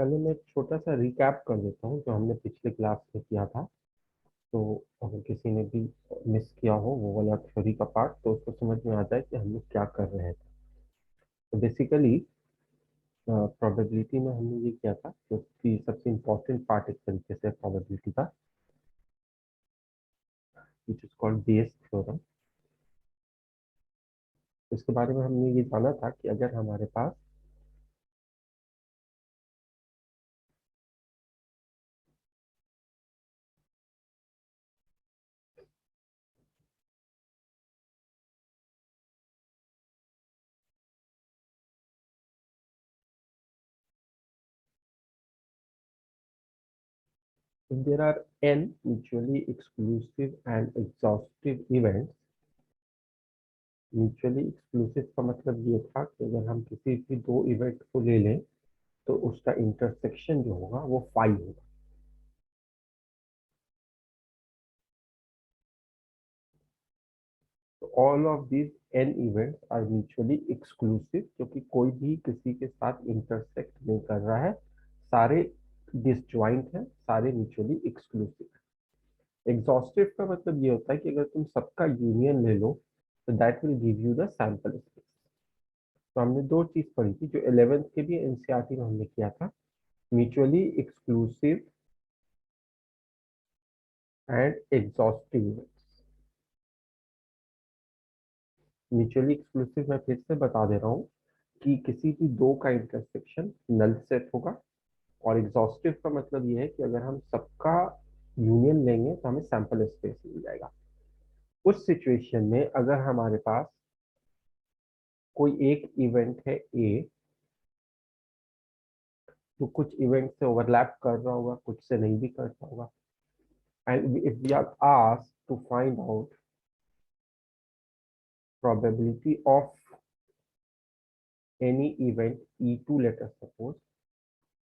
पहले मैं एक छोटा सा रिकैप कर देता हूँ जो हमने पिछले क्लास में किया था। तो अगर किसी ने भी मिस किया हो वो वाला थ्योरी का पार्ट, तो उसको समझ में आ जाए कि हम लोग क्या कर रहे थे। तो बेसिकली प्रोबेबिलिटी में हमने ये किया था, जो कि सबसे इम्पोर्टेंट पार्ट एक तरीके से प्रोबेबिलिटी का, which is called Bayes theorem. इसके बारे में हमने ये जाना था कि अगर हमारे पास if there are n mutually exclusive and exhaustive events, mutually exclusive का मतलब ये था कि अगर हम किसी भी दो इवेंट को ले लें तो उसका इंटरसेक्शन जो होगा वो फाई होगा। तो all of these n events are mutually exclusive, क्योंकि कोई भी किसी के साथ इंटरसेक्ट नहीं कर रहा है, सारे डिसजॉइंट हैं, सारे म्यूचुअली एक्सक्लूसिव है। एग्जॉस्टिव का मतलब ये होता है कि अगर तुम सबका यूनियन ले लो तो that will give you the sample space. तो हमने दो चीज पढ़ी थी जो 11th के भी एनसीईआरटी में हमने किया था, mutually exclusive and exhaustive events. Mutually exclusive मैं फिर से बता दे रहा हूँ कि किसी भी दो का इंटरसेक्शन नल सेट होगा, और एग्जॉस्टिव का मतलब ये है कि अगर हम सबका यूनियन लेंगे तो हमें सैंपल स्पेस मिल जाएगा। उस सिचुएशन में अगर हमारे पास कोई एक इवेंट है ए, जो कुछ इवेंट से ओवरलैप कर रहा होगा, कुछ से नहीं भी करता होगा, and if we are asked to find out probability of any event E2, let us suppose,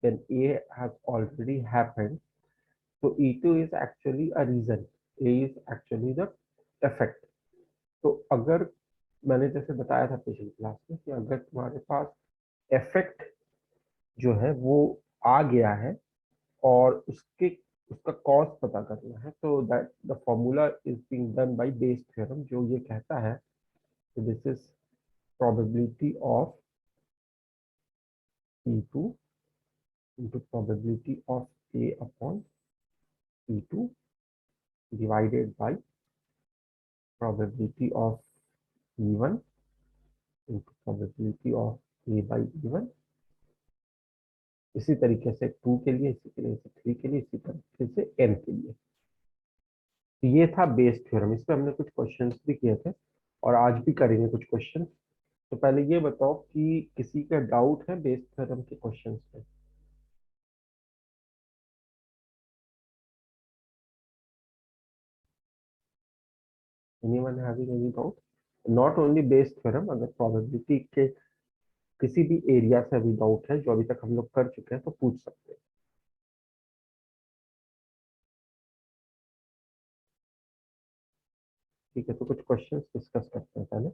then A has already happened. So E2 is actually a reason, A is actually the effect. तो अगर मैंने जैसे बताया था पिछली class में कि अगर तुम्हारे पास इफेक्ट जो है वो आ गया है और उसका कॉज पता करना है, तो that the formula is being done by Bayes theorem, जो ये कहता है कि this is probability of E2 into probability of A upon E2 divided by probability of E1 into probability of A by E1। इसी तरीके से 2 के लिए, इसी तरीके से 3 के लिए, इसी तरीके से n के लिए। तो ये था बेस थ्योरम। इस पे हमने कुछ क्वेश्चंस भी किए थे और आज भी करेंगे कुछ क्वेश्चन। तो पहले ये बताओ कि किसी का डाउट है बेस थ्योरम के क्वेश्चंस पे? Anyone having any doubt? Not only Bayes theorem, अगर प्रोबेबिलिटी के किसी भी एरिया से अभी डाउट है जो अभी तक हम लोग कर चुके हैं तो पूछ सकते हैं। ठीक है, तो कुछ क्वेश्चंस डिस्कस करते हैं पहले,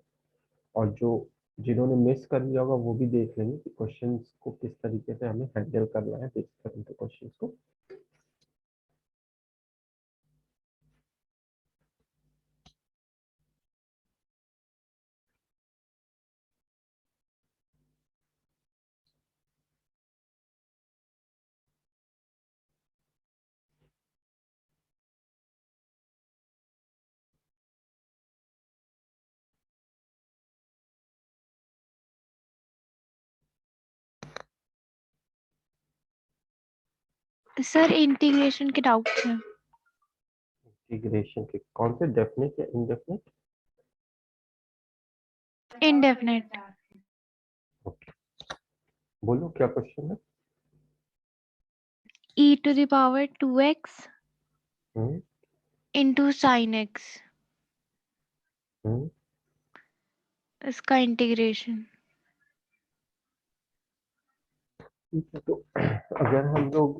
और जो जिन्होंने मिस कर लिया होगा वो भी देख लेंगे कि क्वेश्चंस को किस तरीके से हमें हैंडल करना है, बेस थ्योरम के क्वेश्चंस को। सर इंटीग्रेशन के डाउट्स हैं। इंटीग्रेशन के कौन से, डेफिनेट या इनडेफिनेट? इंडेफिनेट। ओके, बोलो क्या क्वेश्चन है। e to the power 2x hmm into sin x, हम्म इसका इंटीग्रेशन। ठीक है, तो अगर हम लोग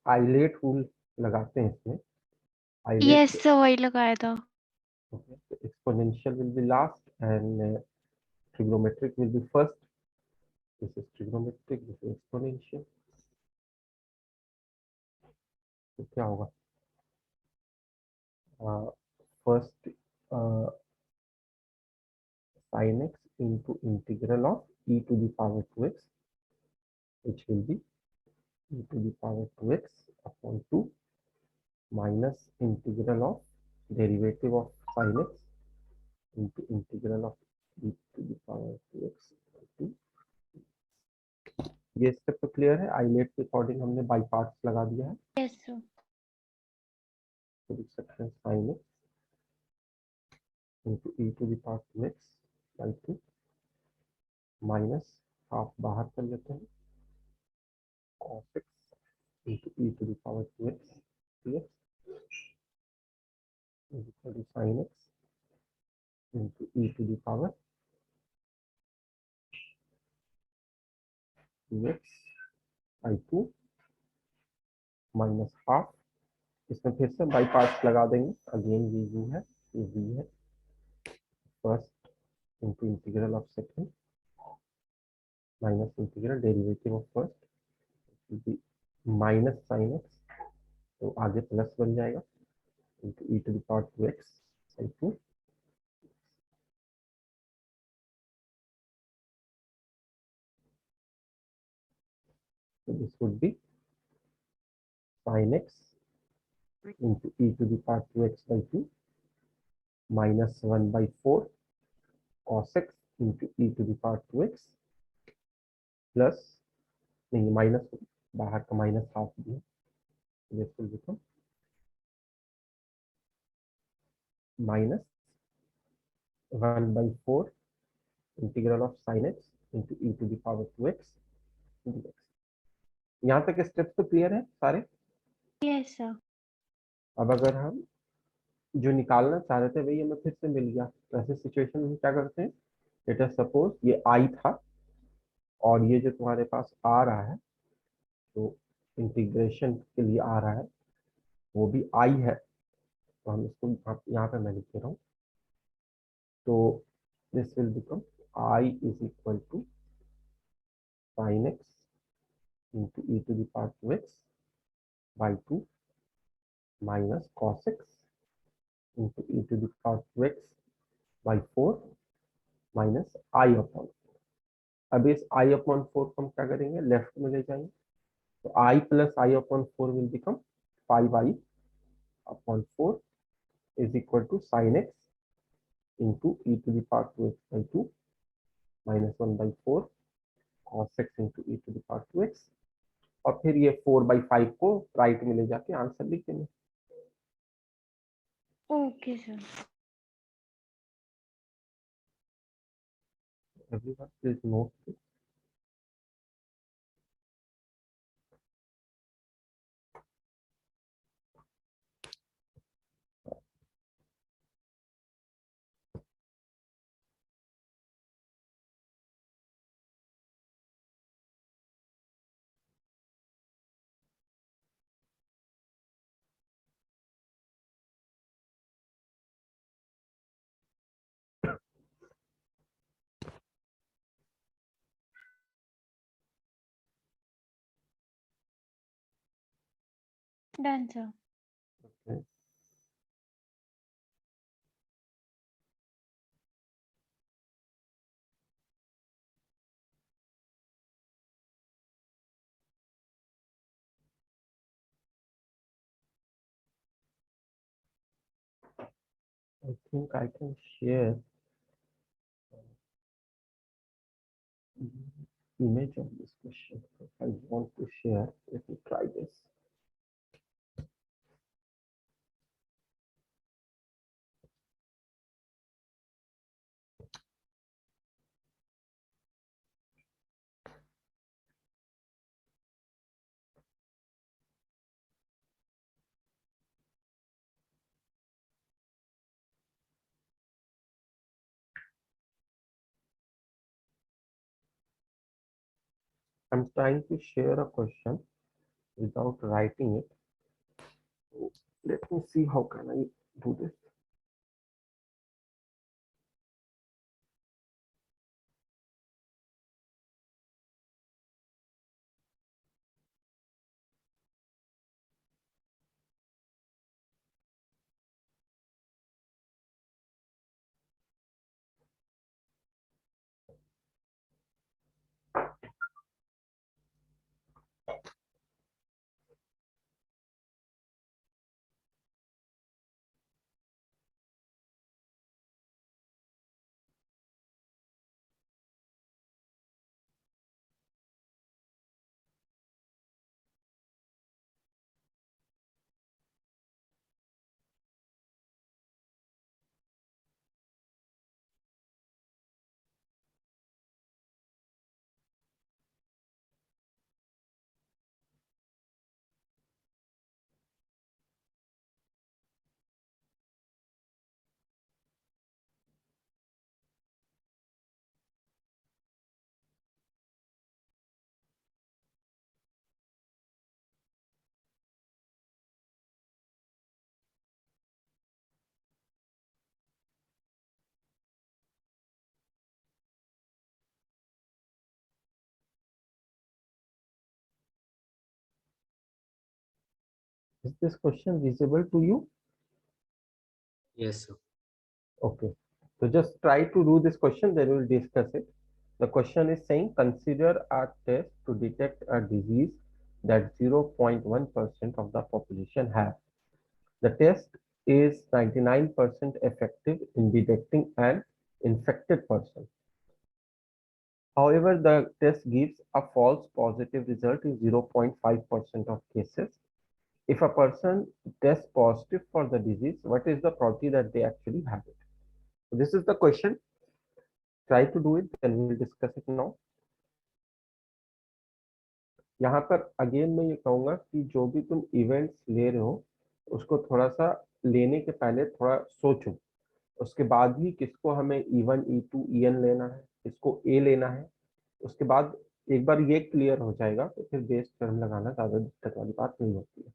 आइलेट रूल लगाते हैं इसमें, यस आइलेट, सर, वही लगाया था। Exponential will be last and trigonometric will be first. This is trigonometric, this is exponential. तो क्या होगा, first sin x into integral of e to the power 2x, which will be e to the power 2x upon 2 minus integral of derivative of sin x into integral of e to the power 2x by 2। ये step तो clear है। Islet के according हमने by parts लगा दिया है। Yes sir. तो लिख सकते हैं sin x into e to the power 2x by 2 minus half बाहर कर लेते हैं, cos x into e to the power 2x dx is equal to sin x into e to the power 2x by 2 minus half. इसमें फिर से by parts लगा देंगे। Again ये u है, ये v है, first into integral of second minus integral derivative of first minus sine x, तो आगे प्लस बन जाएगा into e to the power 2x by 2। So this would be sin x into e to the power 2x by 2 minus 1 by 4 cos x into e to the power 2x plus, नहीं minus बाहर का minus half दिया, this will become minus 1 by 4 integral of sin x into e to the power 2x dx। यहाँ तक steps तो clear है सारे। Yes sir. अब अगर हम जो निकालना चाह रहे थे वही हमें फिर से मिल गया, तो ऐसे सिचुएशन में क्या करते हैं, लेट अस सपोज ये आई था और ये जो तुम्हारे पास आ रहा है, तो इंटीग्रेशन के लिए आ रहा है वो भी आई है, तो हम इसको यहाँ पे मैं लिख दे रहा हूँ। तो this will become I is equal to sine x into e to the power 2x by 2 minus cos x into e to the power 2x by 4 minus I upon. अब इस आई अपॉन 4 को हम क्या करेंगे, लेफ्ट में ले जाएंगे, तो i plus i upon 4 will become 5i upon 4 is equal to sine x into e to the power 2x by 2 minus 1 by 4 cos x into e to the power 2x, और फिर ये 4/5 को right में ले जाके answer लिख देंगे। Okay sir. Everyone please note. Done sir. I think I can share image of this question. If I want to share, let me try this. I'm trying to share a question without writing it. So let me see how can I do this. Is this question visible to you? Yes, sir. Okay. So just try to do this question, then we'll discuss it. The question is saying consider a test to detect a disease that 0.1% of the population have. The test is 99% effective in detecting an infected person. However, the test gives a false positive result in 0.5% of cases. If a person tests positive for the disease, what is the probability that they actually have it? So this is the question. Try to do it, then we'll discuss it now. यहाँ पर again मैं ये कहूँगा कि जो भी तुम events ले रहे हो उसको थोड़ा सा लेने के पहले थोड़ा सोचो, उसके बाद ही किसको हमें E1 E2 EN लेना है, किसको ए लेना है। उसके बाद एक बार ये क्लियर हो जाएगा तो फिर बेस टर्म लगाना ज़्यादा दिक्कत वाली बात नहीं होती है।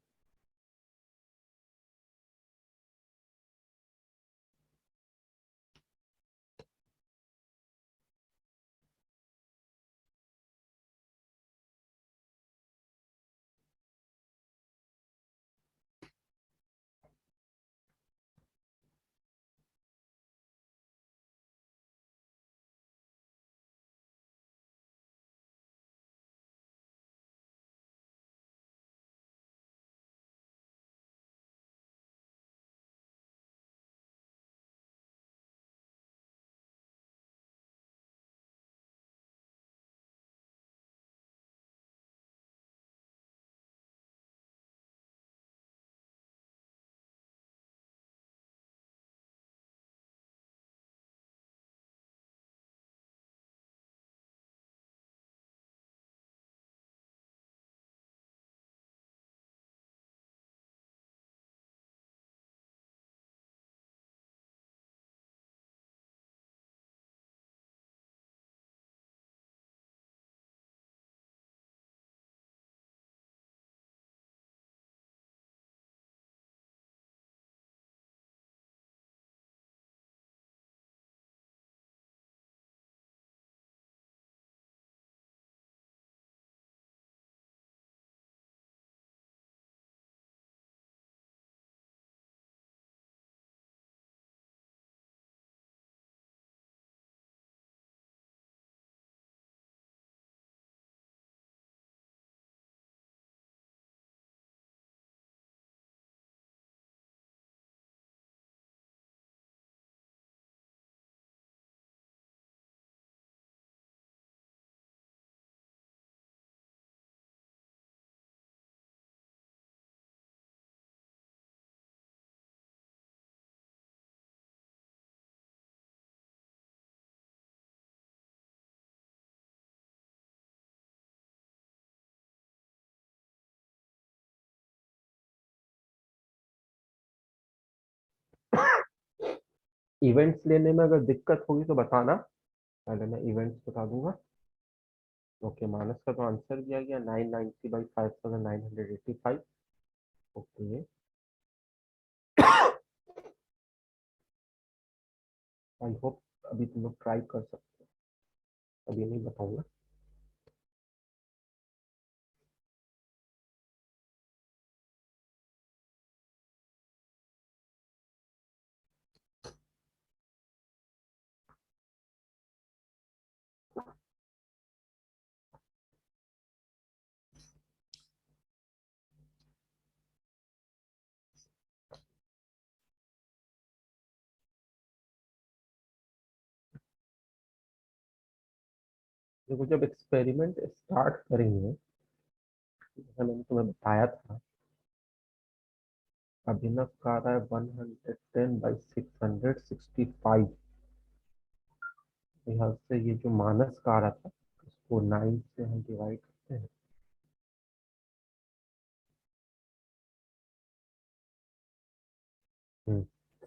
इवेंट्स लेने में अगर दिक्कत होगी तो बताना, पहले मैं इवेंट्स बता दूंगा। ओके, मानस का तो आंसर दिया गया 990/5985। ओके, आई होप अभी तुम लोग ट्राई कर सकते हो, अभी नहीं बताऊंगा। देखो, जब एक्सपेरिमेंट स्टार्ट करेंगे, जैसा मैंने तुम्हें बताया था, अभिनव का आ रहा है 110/665। यहाँ से ये जो मानस का आ रहा था उसको 9 से हम डिवाइड करते हैं।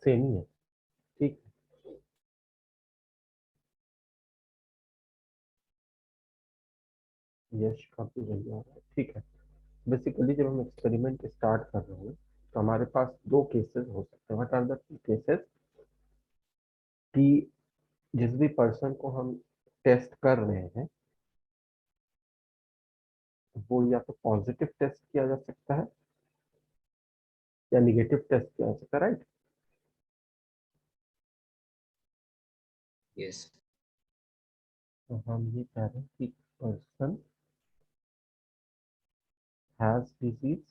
सेम ही है, ठीक। यश का भी वही आ रहा है, ठीक है। बेसिकली जब हम एक्सपेरिमेंट स्टार्ट कर रहे हैं तो हमारे पास दो केसेस हो सकते हैं। What are the cases? कि जिस भी पर्सन को हम टेस्ट कर रहे हैं वो या तो पॉजिटिव टेस्ट किया जा सकता है या निगेटिव टेस्ट किया जा सकता है, राइट? Yes. तो हम ये कह रहे हैं कि पर्सन हैज डिजीज,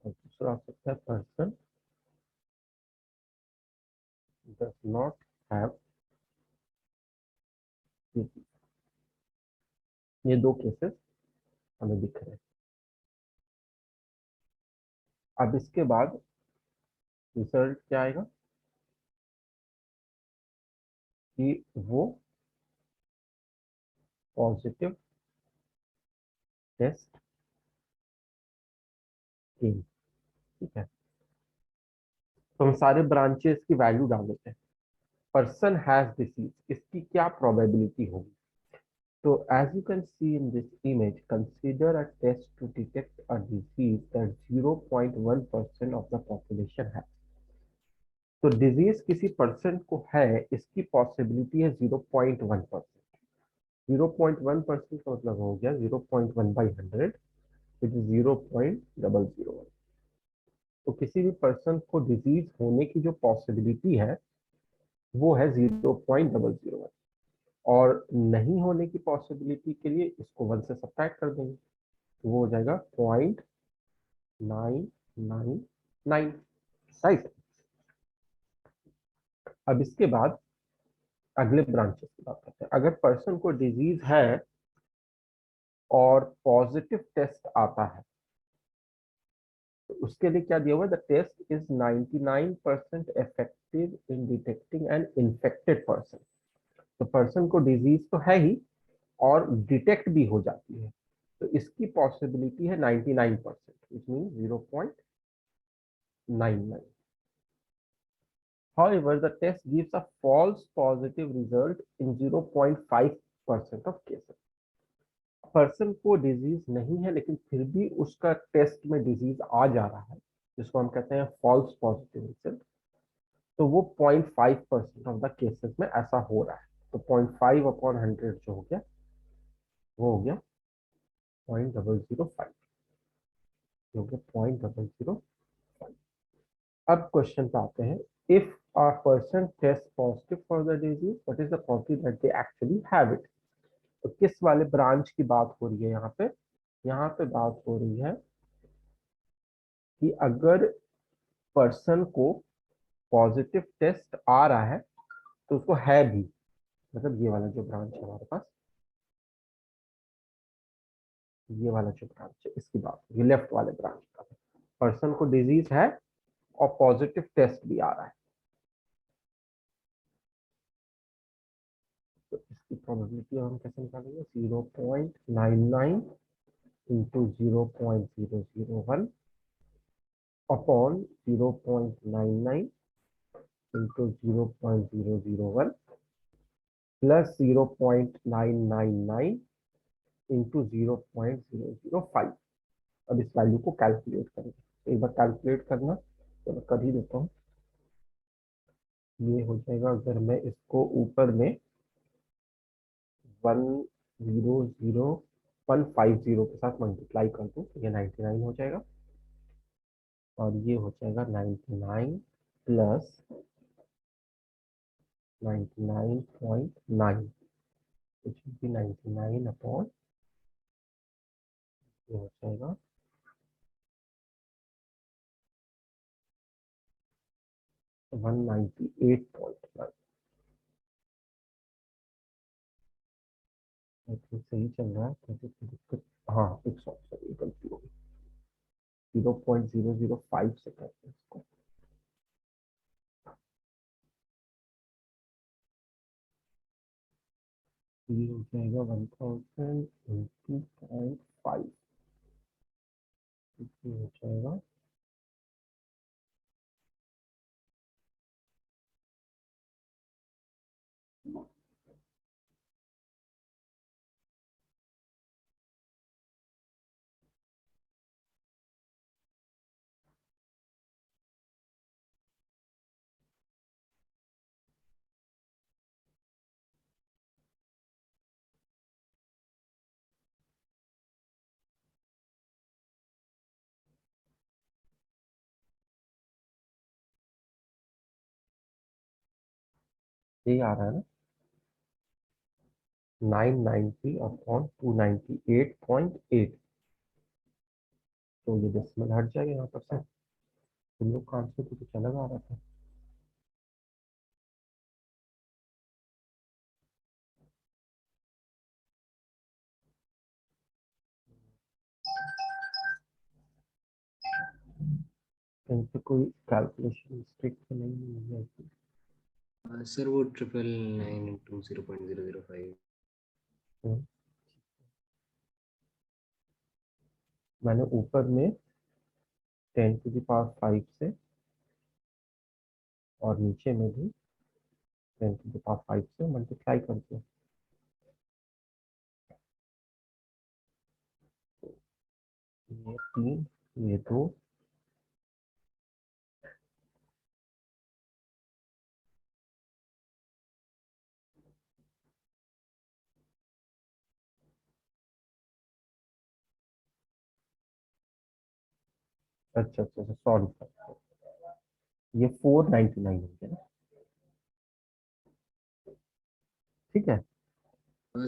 और दूसरा हो सकता है person does not have disease. ये दो केसेस हमें दिख रहे हैं। अब इसके बाद रिजल्ट क्या आएगा कि वो पॉजिटिव टेस्ट केम, ठीक है? तो हम सारे ब्रांचेस की वैल्यू डाल देते हैं। पर्सन हैज डिसीज, इसकी क्या प्रोबेबिलिटी होगी? तो as you can see in this image, consider a test to detect a disease that 0.1% of the population has. तो डिजीज किसी पर्सन को है, इसकी पॉसिबिलिटी है 0.1%। 0.1% का मतलब हो गया 0.1/100, विच इज 0.001। तो किसी भी पर्सन को डिजीज होने की जो पॉसिबिलिटी है वो है 0.001, और नहीं होने की पॉसिबिलिटी के लिए इसको 1 से सब्ट्रैक्ट कर देंगे, तो वो हो जाएगा 0.999, राइट? अब इसके बाद अगले ब्रांचेस की बात करते हैं। अगर पर्सन को डिजीज है और पॉजिटिव टेस्ट आता है, तो उसके लिए क्या दिया हुआ है? The test is 99% effective in detecting an infected person. तो पर्सन को डिजीज तो है ही और डिटेक्ट भी हो जाती है, तो इसकी पॉसिबिलिटी है 99%, which mean 0.99। However, the test gives a false positive result in 0.5% of cases. Person को डिजीज नहीं है लेकिन फिर भी उसका टेस्ट में डिजीज आ जा रहा है, जिसको हम कहते हैं फॉल्स पॉजिटिव रिजल्ट, तो वो 0.5% ऑफ द केसेस में ऐसा हो रहा है। तो 0.5/100 जो हो गया वो हो गया 0.005, हो गया 0.005। अब क्वेश्चन पे आते हैं, if a person tests positive for the disease, what is the probability that they actually have it? तो किस वाले ब्रांच की बात हो रही है यहाँ पे? यहाँ पे बात हो रही है कि अगर पर्सन को पॉजिटिव टेस्ट आ रहा है तो उसको है भी, मतलब ये वाला जो ब्रांच है हमारे पास, ये वाला जो ब्रांच है इसकी बात, ये लेफ्ट वाले ब्रांच का, पर्सन को डिजीज है और पॉजिटिव टेस्ट भी आ रहा है, तो इसकी प्रोबेबिलिटी हम कैसे निकालेंगे? 0.99 into 0.001 upon 0.99 into 0.001 plus 0.999 into 0.005। अब इस वैल्यू को कैलकुलेट करेंगे, तो एक बार कैलकुलेट करना, तो मैं कर ही देता हूँ। ये हो जाएगा, अगर मैं इसको ऊपर में 100,150 के साथ मल्टीप्लाई कर दूँ तो ये 99 हो जाएगा, और ये हो जाएगा 99 plus 99.9, which will be 99 upon, ये हो जाएगा 198.9। आई थिंक सही चल रहा है, तो कोई दिक्कत? हाँ, एक सौ, सॉरी गलती हो गई, 0.005 से करते हैं इसको। ये हो जाएगा 1000 इंटू 0.5, ये हो जाएगा यही आ रहा है ना, 990 अपॉन 298.8। तो ये डेसिमल हट जाएगा यहाँ पर से। तुम लोग का आंसर तो कुछ अलग आ रहा था। कहीं पे कोई कैलकुलेशन मिस्टेक तो नहीं हुई है? सर वो 999 इंटू 0.005। हम्म, मैंने ऊपर में 10⁵ से और नीचे में भी 10⁵ से मल्टीप्लाई कर दिया। ये 3, ये 2, अच्छा अच्छा अच्छा, सॉरी सर, ये 499 हो गया ना, ठीक है।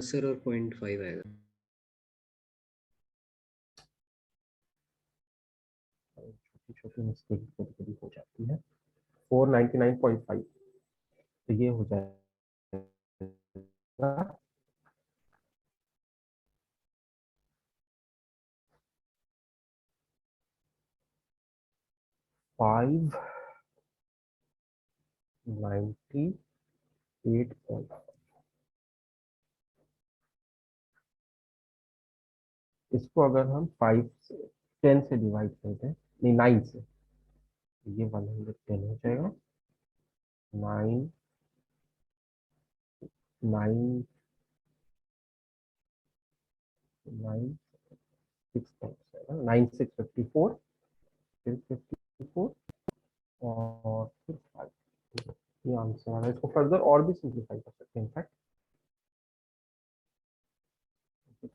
सर और 0.5 आएगा। छोटी छोटी मिस्टेक कभी कभी हो जाती है। 499.5, तो ये हो जाएगा 598। इसको अगर हम 5 से 10 से डिवाइड करते हैं, नहीं 9 से, तो ये 110 हो जाएगा। 9 9 9 6 9 6 54, फिर 54 और फिर 5। ये आंसर आ रहा है। इसको फर्दर और भी सिंप्लीफाई कर सकते हैं इनफैक्ट।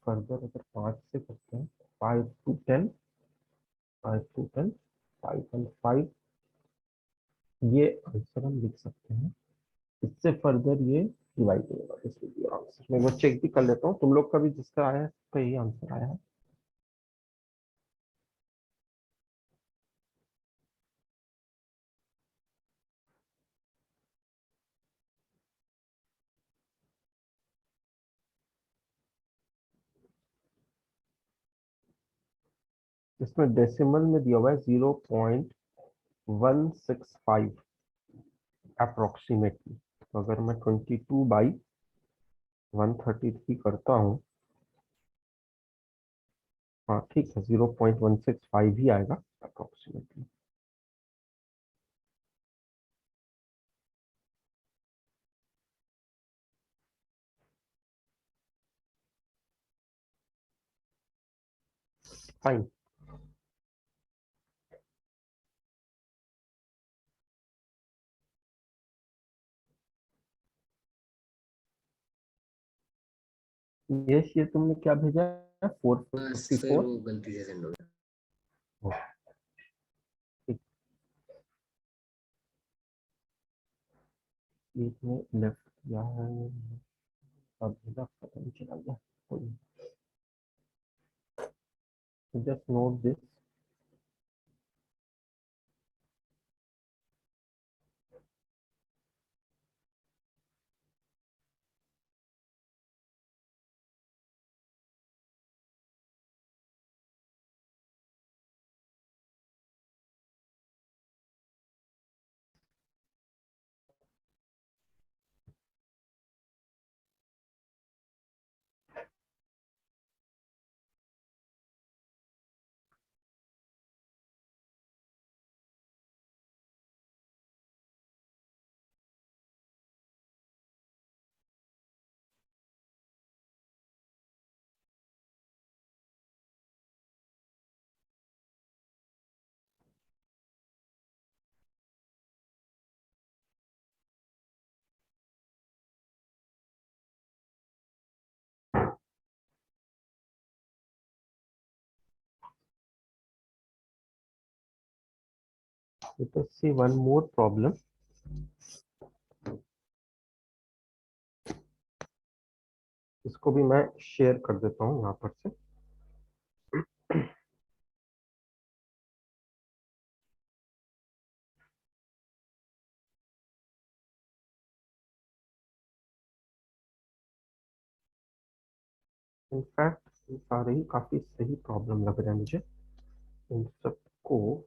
फर्दर अगर 5 से करते हैं, 5 to 10, 5 to 10, 5 and 5, ये आंसर हम लिख सकते हैं। इससे फर्दर ये डिवाइड होगा, इसलिए आंसर मैं वो चेक भी कर लेता हूँ। तुम लोग का भी जिसका आया है उसका यही आंसर आया है। इसमें डेसिमल में दिया हुआ है 0.165 अप्रोक्सीमेटली। तो अगर मैं 22/133 करता हूँ, हाँ ठीक है, 0.165 ही आएगा अप्रोक्सीमेटली। फाइन। यस, ये तुमने क्या भेजा है? फोर फिफ्टी सर फोर वो गलती से सेंड हो गया। एक में लेफ्ट किया है, अब भेजा पता नहीं चला गया। Just note this. Let us see one more problem. इसको भी मैं शेयर कर देता हूँ यहाँ पर से। इनफैक्ट ये सारे ही काफी सही प्रॉब्लम लग रहे हैं मुझे, इन सबको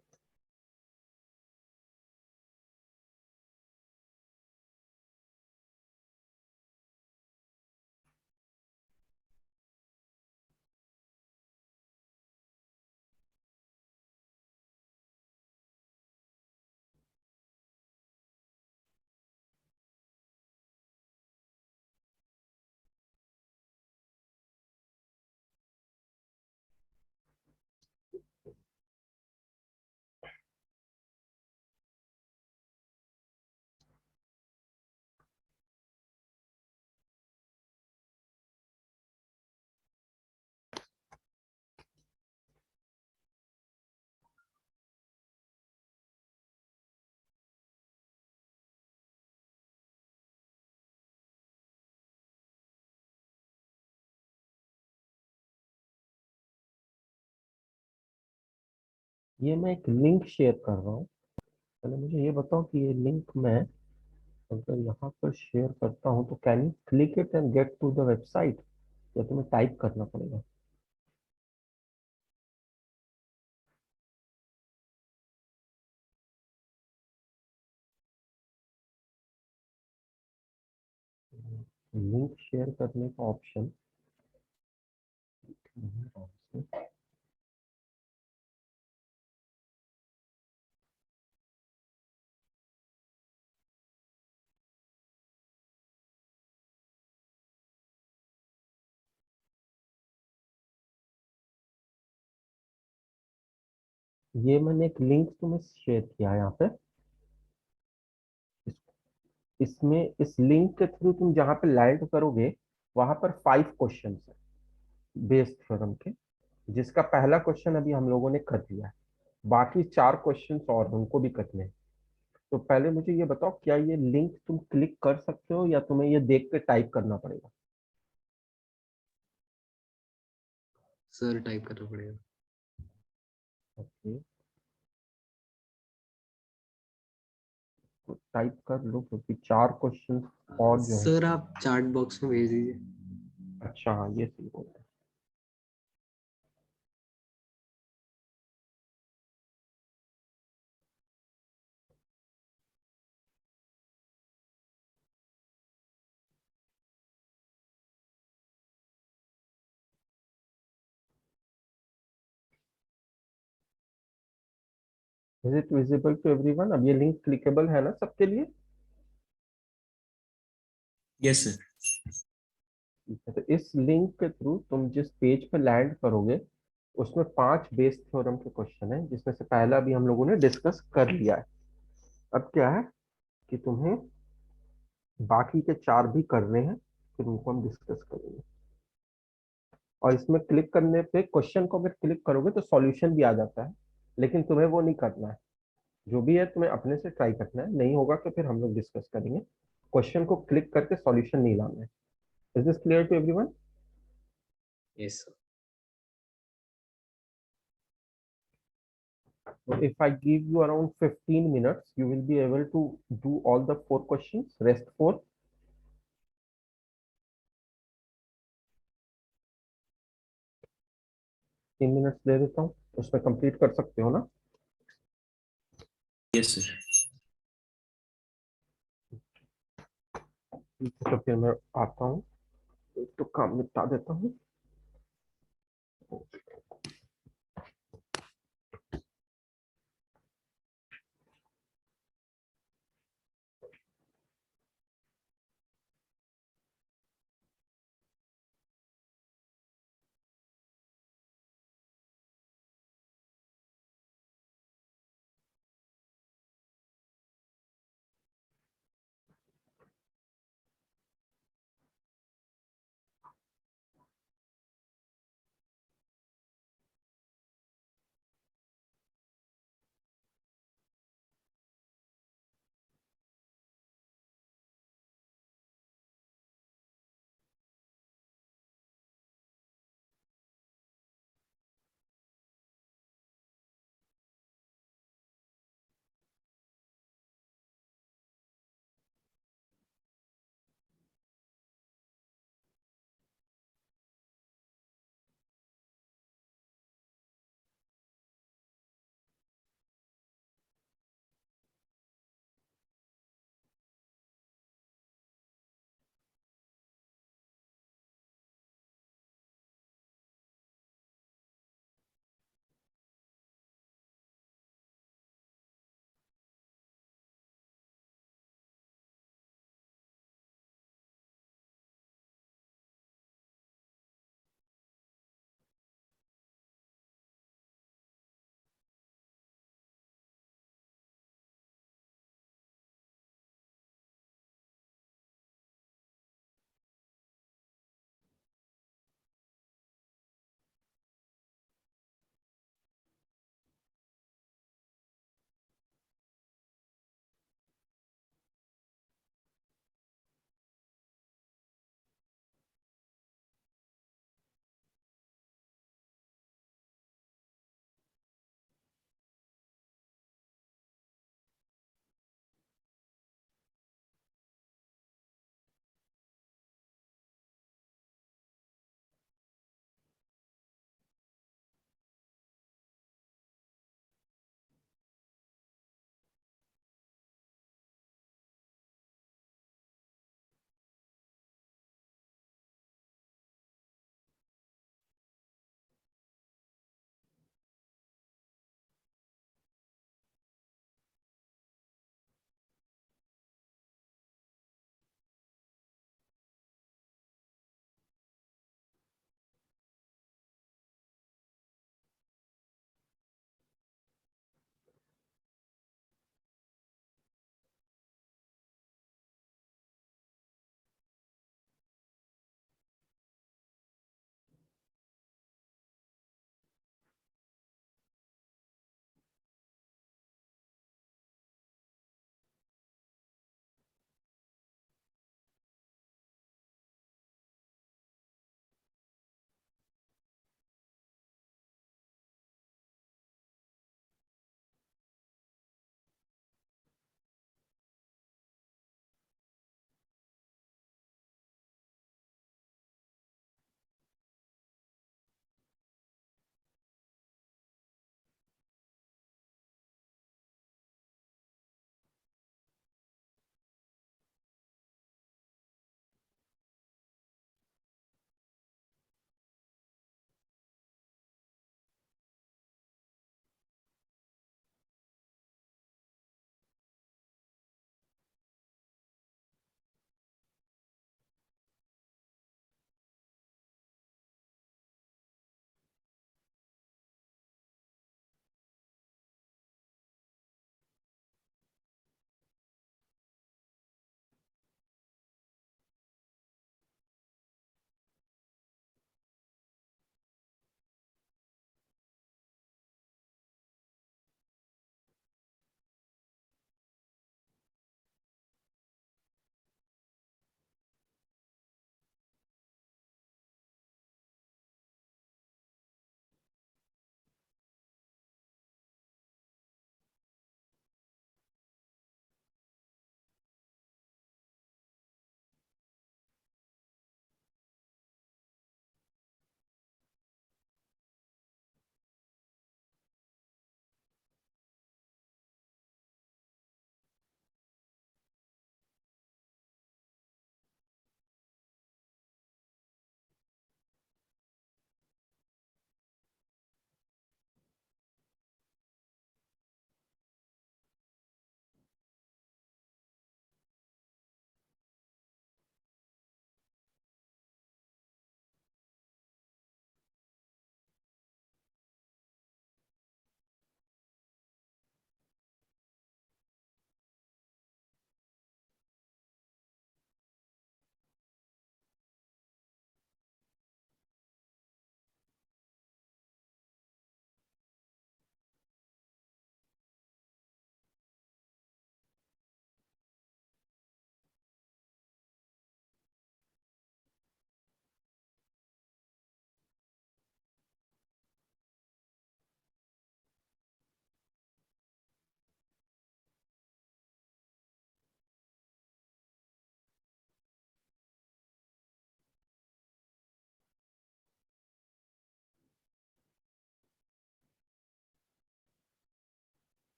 ये मैं एक लिंक शेयर कर रहा हूँ। पहले मुझे ये बताओ कि ये लिंक मैं अगर यहाँ पर शेयर करता हूँ तो can you click it and get to the website, या तुम्हें टाइप करना पड़ेगा? लिंक शेयर करने का ऑप्शन ये मैंने एक लिंक तुम्हें शेयर किया है यहाँ पे। इस, इसमें इस लिंक के थ्रू तुम जहाँ पे लैंड करोगे वहां पर 5 क्वेश्चन है बेस थ्योरम के, जिसका पहला क्वेश्चन अभी हम लोगों ने कर दिया है। बाकी 4 क्वेश्चन और हैं, उनको भी करने हैं। तो पहले मुझे ये बताओ, क्या ये लिंक तुम क्लिक कर सकते हो या तुम्हें ये देख के टाइप करना पड़ेगा? सर टाइप करना पड़ेगा। ओके, तो टाइप कर लो क्योंकि 4 क्वेश्चन और जो है। सर आप चैट बॉक्स में भेज दीजिए। अच्छा हाँ, ये सही बोल रहे हैं। Is it visible to everyone? अब ये लिंक क्लिकेबल है ना सबके लिए? Yes sir. ठीक है, तो इस लिंक के थ्रू तुम जिस पेज पे लैंड करोगे उसमें 5 बेस थ्योरम के क्वेश्चन है, जिसमें से पहला भी हम लोगों ने डिस्कस कर लिया है। अब क्या है कि तुम्हें बाकी के 4 भी करने हैं, फिर उनको हम डिस्कस करेंगे। और इसमें क्लिक करने पे क्वेश्चन को अगर क्लिक करोगे तो सॉल्यूशन भी आ जाता है, लेकिन तुम्हें वो नहीं करना है। जो भी है तुम्हें अपने से ट्राई करना है, नहीं होगा तो फिर हम लोग डिस्कस करेंगे। क्वेश्चन को क्लिक करके सॉल्यूशन नहीं लाना है। Is this clear to everyone? Yes sir. So if I give you around 15 minutes, you will be able to do all the 4 questions, rest 4. तीन मिनट्स दे देता हूँ, उसमें कंप्लीट कर सकते हो ना? Yes sir. ठीक है, तो फिर मैं आता हूँ, तो काम निपटा देता हूँ।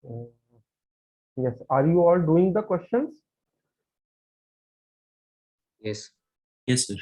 Yes. Are you all doing the questions? Yes. Yes, sir.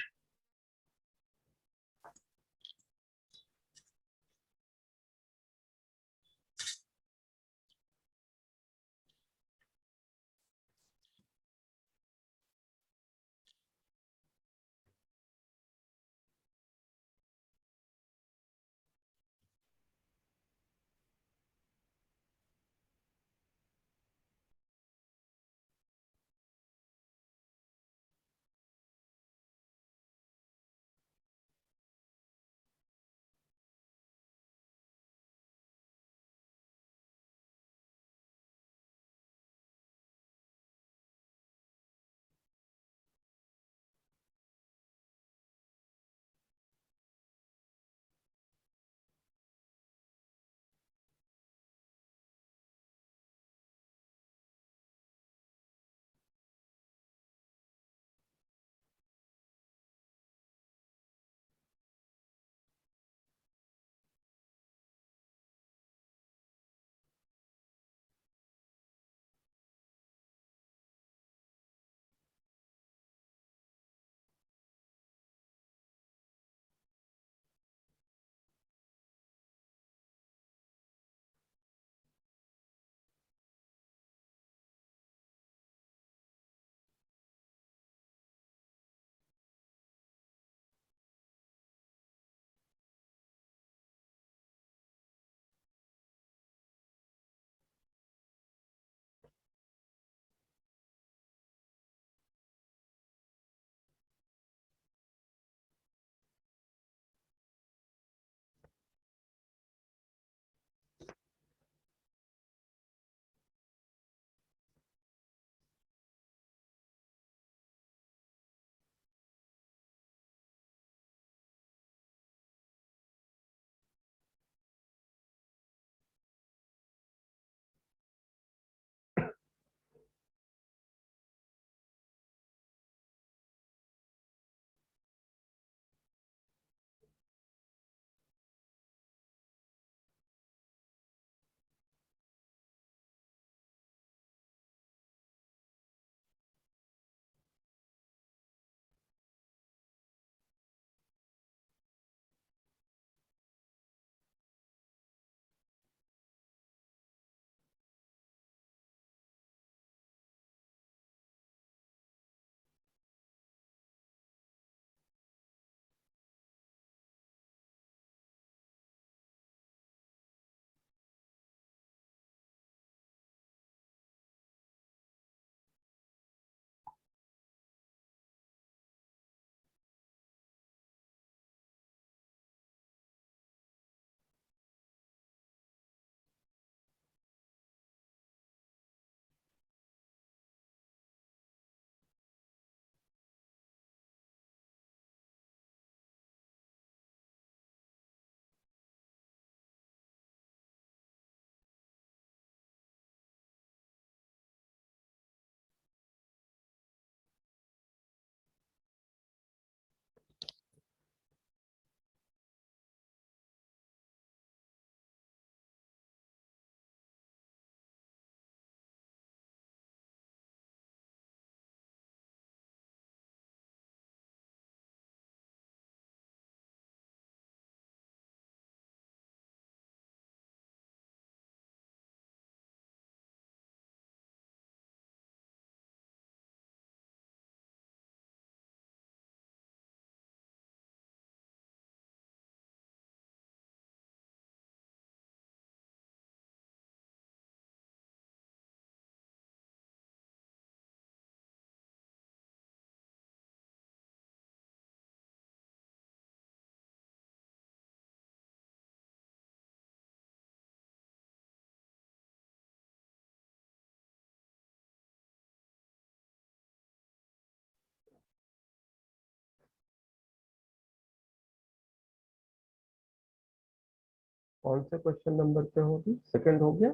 कौन से क्वेश्चन नंबर पे होगी? सेकंड हो गया?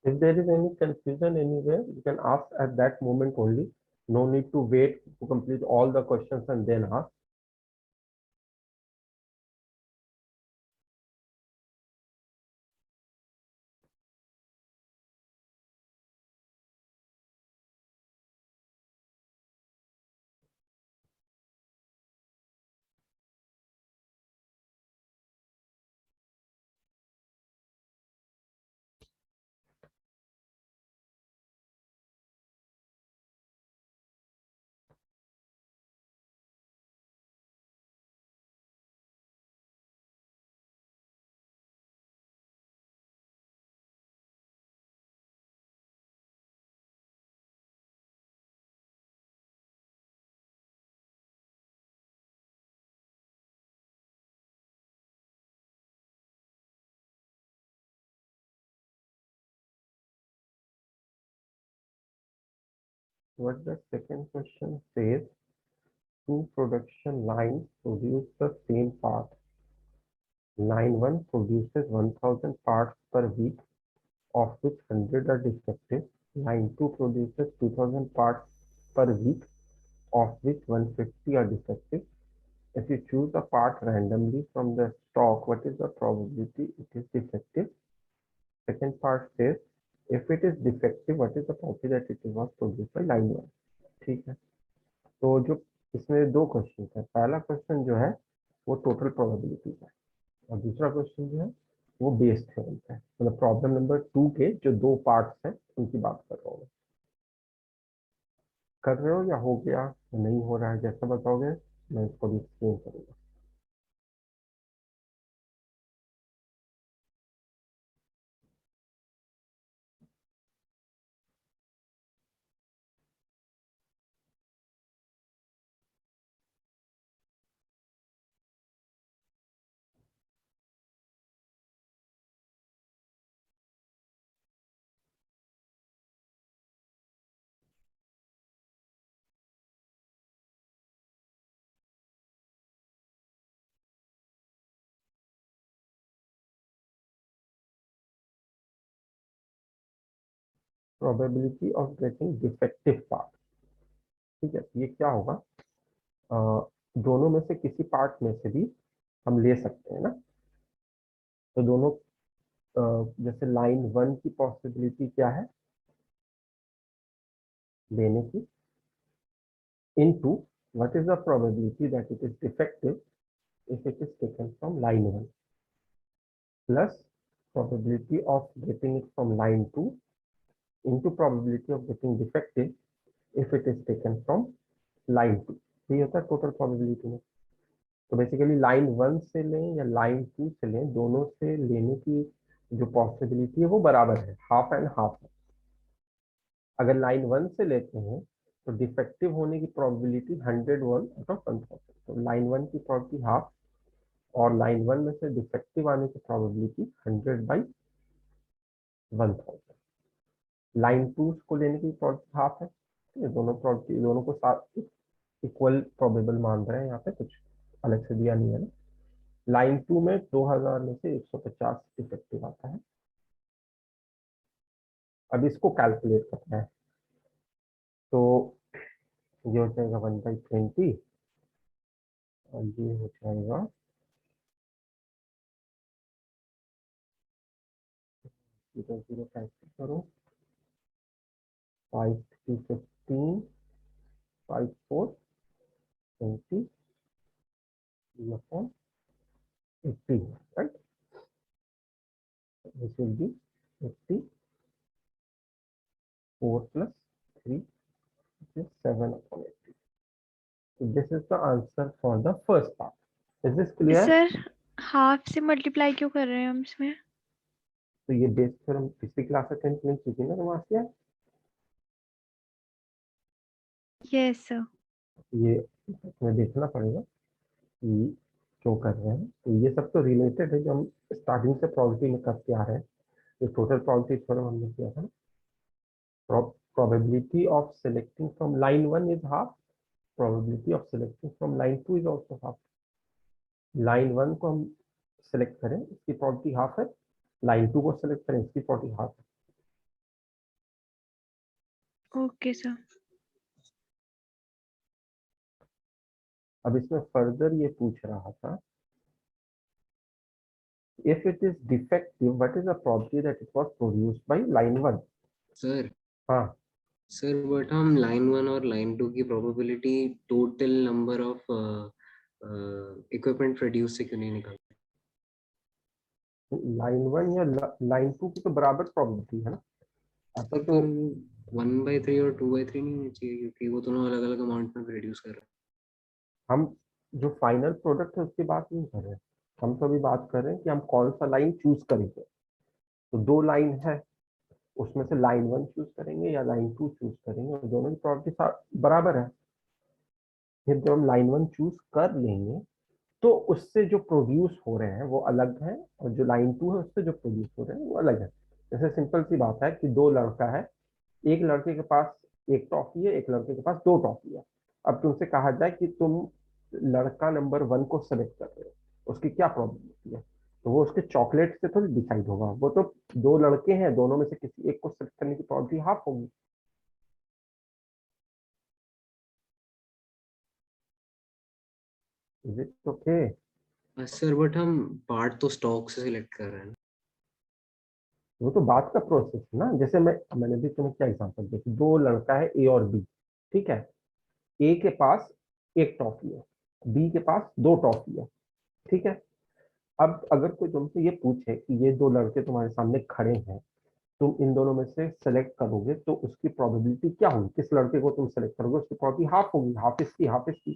If there is any confusion anywhere, you can ask at that moment only. No need to wait to complete all the questions and then ask. What the second question says, two production lines produce the same part. Line 1 produces 1000 parts per week, of which 100 are defective. Line 2 produces 2000 parts per week, of which 150 are defective. If you choose a part randomly from the stock, what is the probability it is defective? Second part says, if it is defective, what is the probability that it was produced by line 1? ठीक है, तो जो इसमें दो question है, पहला question जो है वो टोटल प्रोबेबिलिटी का है और दूसरा क्वेश्चन जो है वो बेस थ्योरम का है। मतलब प्रॉब्लम नंबर 2 के जो दो पार्ट्स हैं उनकी बात कर रहा हूँ। कर रहे हो या हो गया या नहीं हो रहा है, जैसा बताओगे मैं इसको भी एक्सप्लेन करूँगा। Probability of getting defective part, ठीक है, ये क्या होगा, दोनों में से किसी पार्ट में से भी हम ले सकते हैं ना, तो दोनों जैसे लाइन 1 की पॉसिबिलिटी क्या है लेने की, into what is the probability that it is defective if it is taken from line 1 plus probability of getting it from line 2 into probability of getting defective if it is taken from line 2। तो ये होता है total probability में। तो basically line 1 से लें या line 2 से लें, दोनों से लेने की जो पॉसिबिलिटी है वो बराबर है, हाफ एंड हाफ है। अगर लाइन 1 से लेते हैं तो डिफेक्टिव होने की प्रोबेबिलिटी 101 आउट ऑफ 1000, तो लाइन 1 की प्रोबेबिलिटी हाफ और लाइन 1 में से डिफेक्टिव आने की प्रोबेबिलिटी 100/1000। लाइन 2 को लेने की प्रोबेबिलिटी हाफ है, ये दोनों प्रोबेबिलिटी, दोनों को साथ इक्वल प्रोबेबल मान रहे हैं, यहाँ पे कुछ अलग से दिया नहीं है ना। लाइन 2 में 2000 में से 150 डिफेक्टिव आता है। अब इसको कैलकुलेट करना है, तो ये हो जाएगा 1/20 और ये हो जाएगा 0 कैंसिल करो, 5 3 15 5 4 20 upon 80, right? This will be 84 plus 3, which is 7/80. So this is the answer for the first part. Is this clear? Sir half से मल्टीप्लाई क्यों कर रहे हैं हम इसमें? तो ये बेस थ्योरम पिछली क्लास अटेंड कर चुकी ना तुम आसिया? Yes sir. ये तुम्हें देखना पड़ेगा कि क्यों कर रहे हैं। तो ये सब तो रिलेटेड है जो हम स्टार्टिंग से प्रोबेबिलिटी में करते आ रहे हैं। तो टोटल प्रोबेबिलिटी थ्योरम हमने किया था ना, probability of selecting from line 1 is half, probability of selecting from line 2 is also half। Line 1 को हम सेलेक्ट करें इसकी प्रोबेबिलिटी हाफ है, लाइन 2 को सेलेक्ट करें इसकी प्रोबेबिलिटी हाफ है। Okay sir. अब इसमें फर्दर ये पूछ रहा था, if it is defective, what is the probability that it was produced by line 1? Sir हाँ, सर बट हम लाइन 1 और लाइन 2 की probability total number of equipment produce से क्यों नहीं निकालते? लाइन 1 या लाइन 2 की तो बराबर प्रोबेबिलिटी है ना। ऐसा सर तो पर 1/3 और 2/3 नहीं होनी चाहिए, क्योंकि वो दोनों अलग अलग अमाउंट में प्रोड्यूस कर रहे हैं। हम जो फाइनल प्रोडक्ट है उसकी बात नहीं कर रहे हैं, हम तो अभी बात कर रहे हैं कि हम कौन सा लाइन चूज करेंगे। तो दो लाइन है, उसमें से लाइन 1 चूज करेंगे या लाइन 2 चूज करेंगे, और दोनों की प्रोबेबिलिटी बराबर है। फिर जब हम लाइन 1 चूज कर लेंगे तो उससे जो प्रोड्यूस हो रहे हैं वो अलग है, और जो लाइन 2 है उससे जो प्रोड्यूस हो रहे हैं वो अलग है। जैसे सिंपल सी बात है कि दो लड़का है, एक लड़के के पास एक टॉफी है, एक लड़के के पास दो टॉफी है। अब तुमसे कहा जाए कि तुम लड़का नंबर 1 को सेलेक्ट कर रहे हो, उसकी क्या प्रोबेबिलिटी है, तो वो उसके चॉकलेट से थोड़ी डिसाइड होगा, वो तो दो लड़के हैं, दोनों में से किसी एक को सेलेक्ट करने की प्रोबेबिलिटी हाफ होगी। Is it okay? Sir but हम पार्ट तो स्टॉक से सिलेक्ट कर रहे हैं ना। वो तो बात का प्रोसेस है ना। जैसे मैंने भी तुम्हें क्या एग्जांपल दिया, दो लड़का है ए और बी, ठीक है। ए के पास एक टॉफी है, बी के पास दो टॉफी है, ठीक है। अब अगर कोई तुमसे ये पूछे कि ये दो लड़के तुम्हारे सामने खड़े हैं, तुम इन दोनों में से सेलेक्ट करोगे तो उसकी प्रोबेबिलिटी क्या होगी, किस लड़के को तुम सेलेक्ट करोगे, उसकी प्रोबेबिलिटी हाफ होगी, हाफ इसकी हाफ इसकी।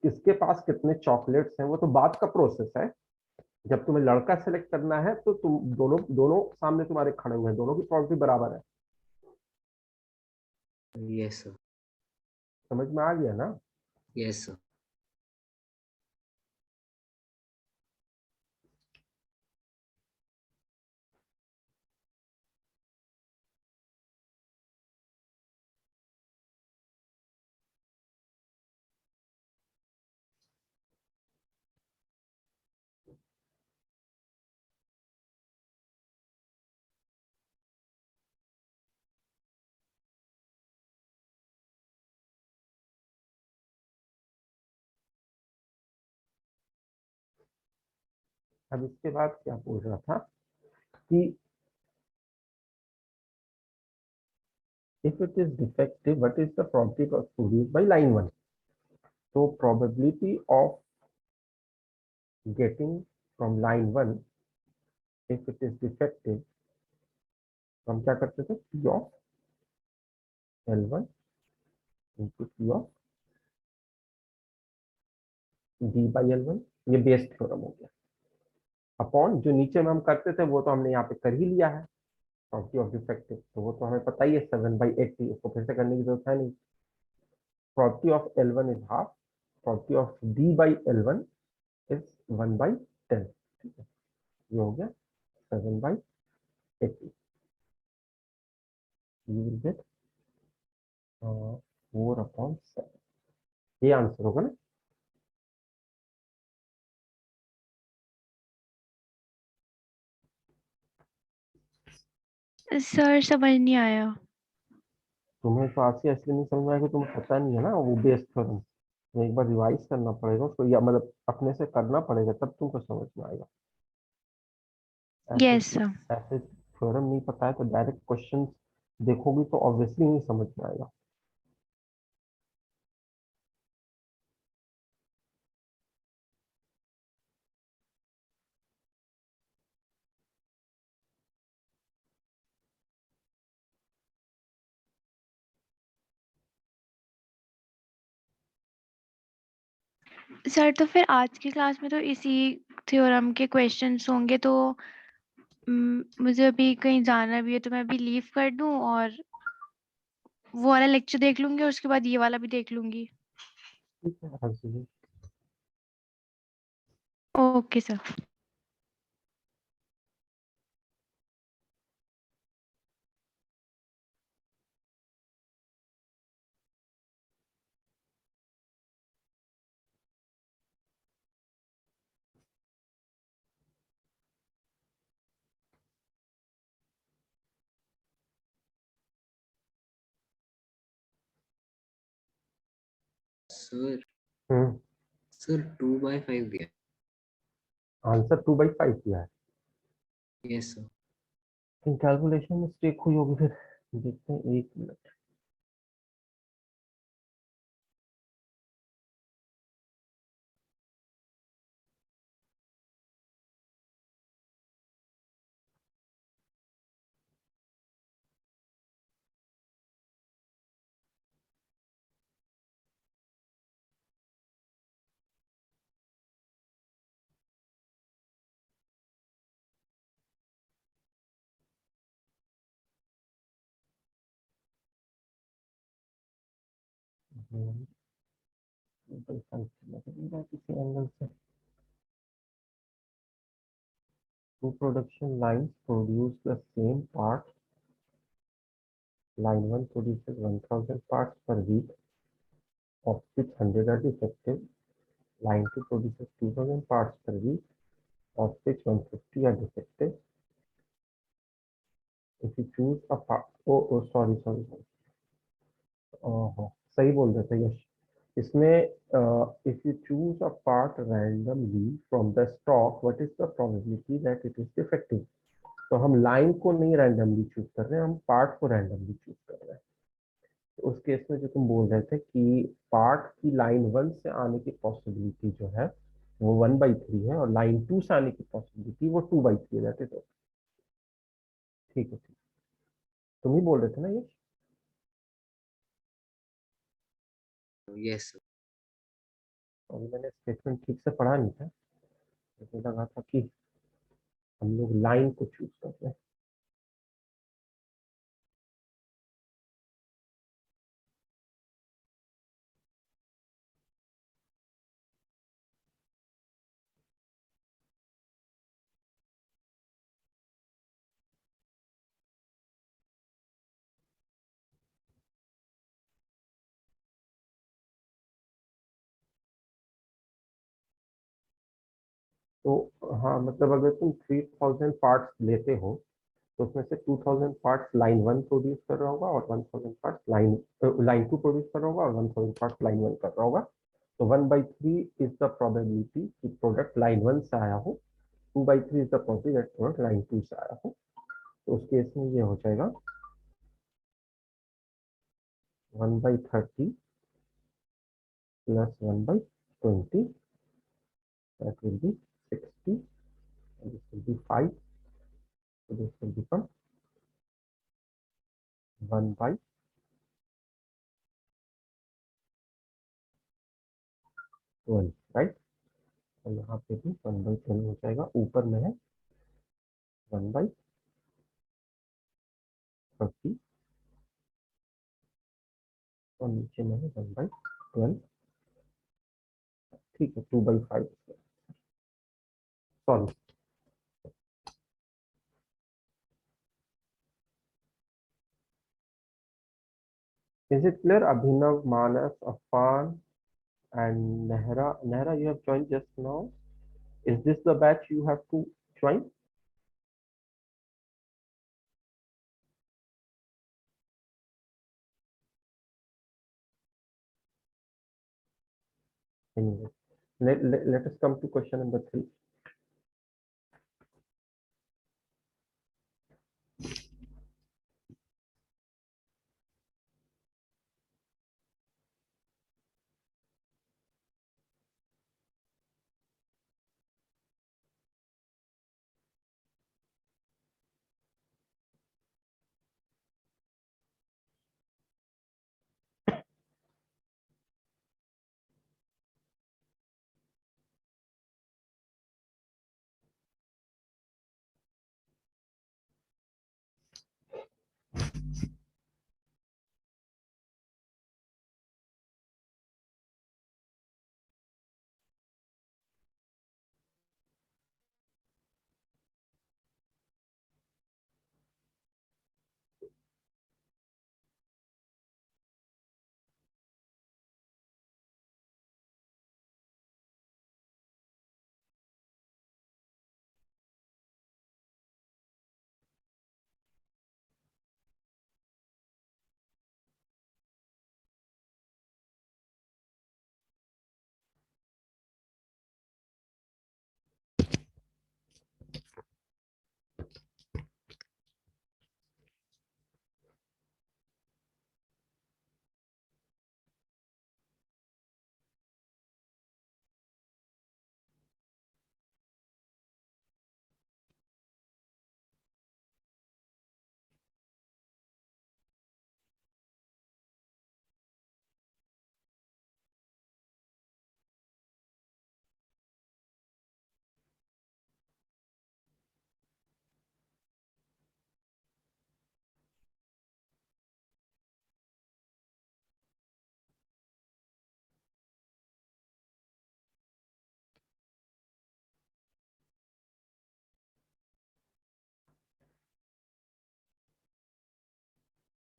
किसके पास कितने चॉकलेट्स हैं वो तो बात का प्रोसेस है। जब तुम्हें लड़का सेलेक्ट करना है तो तुम दोनों दोनों सामने तुम्हारे खड़े हुए हैं, दोनों की प्रोबेबिलिटी बराबर है। Yes sir. समझ में आ गया ना? Yes sir. अब इसके बाद क्या बोल रहा था कि if it is defective, what is the probability of produced by line 1? तो probability of getting from line 1, if it is defective, तो हम क्या करते थे, P of L1 into P of D by L1, ये बेस थ्योरम हो गया। Upon जो नीचे में हम करते थे वो तो हमने यहाँ पे कर ही लिया है, प्रॉपर्टी ऑफ डिफेक्टिव, तो वो तो हमें पता ही है 7/80, उसको फिर से करने की जरूरत है नहीं। Property of L1 is half, property of D by L1 is 1/10, ठीक है। ये हो गया 7/80, you will get 4/7, ये आंसर होगा ना। सर समझ नहीं आया। तुम्हें तो आसिया इसलिए नहीं समझ में आएगा, तुम्हें पता नहीं है ना वो बेस थ्योरम, तो एक बार रिवाइज करना पड़ेगा उसको, या मतलब अपने से करना पड़ेगा तब तुमको समझ में आएगा। ऐसे यस सर। ऐसे थ्योरम नहीं पता है तो डायरेक्ट क्वेश्चन देखोगे तो ऑब्वियसली नहीं समझ में आएगा। सर तो फिर आज की क्लास में तो इसी थ्योरम के क्वेश्चंस होंगे, तो मुझे अभी कहीं जाना भी है तो मैं अभी लीव कर दूं और वो वाला लेक्चर देख लूंगी और उसके बाद ये वाला भी देख लूंगी। ठीक है Harshit. Okay sir. Sir hmm, sir 2/5 दिया। आंसर 2/5 दिया है। Yes sir. कैलकुलेशन मिस्टेक हुई होगी फिर। देखते हैं, 1 मिनट। किसी एंगल से two production lines produce the same parts. Line 1 produces 1000 parts per week, of which 100 are defective. Line 2 produces 2000 parts per week, of which 150 are defective. If you choose a part, sorry, सही बोल रहे थे यश। इसमें if you choose a part randomly from the stock, what is the probability that it is defective? तो हम line को नहीं randomly choose कर रहे हैं, हम पार्ट को रैंडमली चूज कर रहे हैं। तो उस केस में जो तुम बोल रहे थे कि पार्ट की लाइन 1 से आने की पॉसिबिलिटी जो है वो 1/3 है, और लाइन 2 से आने की पॉसिबिलिटी वो 2/3 है। तो ठीक है, ठीक। तुम ही बोल रहे थे ना ये। Yes sir. अभी मैंने स्टेटमेंट ठीक से पढ़ा नहीं था, मुझे लगा था कि हम लोग लाइन को चूज कर रहे हैं। तो हाँ, मतलब अगर तुम 3000 पार्ट्स लेते हो तो उसमें से 2000 पार्ट्स लाइन 1 प्रोड्यूस कर रहा होगा, और 1000 पार्ट्स लाइन 2 प्रोड्यूस कर रहा होगा, और 1000 पार्ट्स लाइन 1 कर रहा होगा। तो 1/3 इज द प्रोबेबिलिटी कि प्रोडक्ट लाइन 1 से आया हो, 2/3 is the probability that product line 2 से आया हो। तो उस केस में ये हो जाएगा 1/30 plus 1/20, that will be 60, and this will be 5, so this will become 1/12, right. और यहाँ पे भी 1/12 हो जाएगा, ऊपर में है 1/30 और नीचे में है 1/12। ठीक है, 2/5, sorry. Is it clear? Abhinav, Manas, Afan, and Nehra. Nehra, you have joined just now. Is this the batch you have to join? Anyway, let us come to question number 3.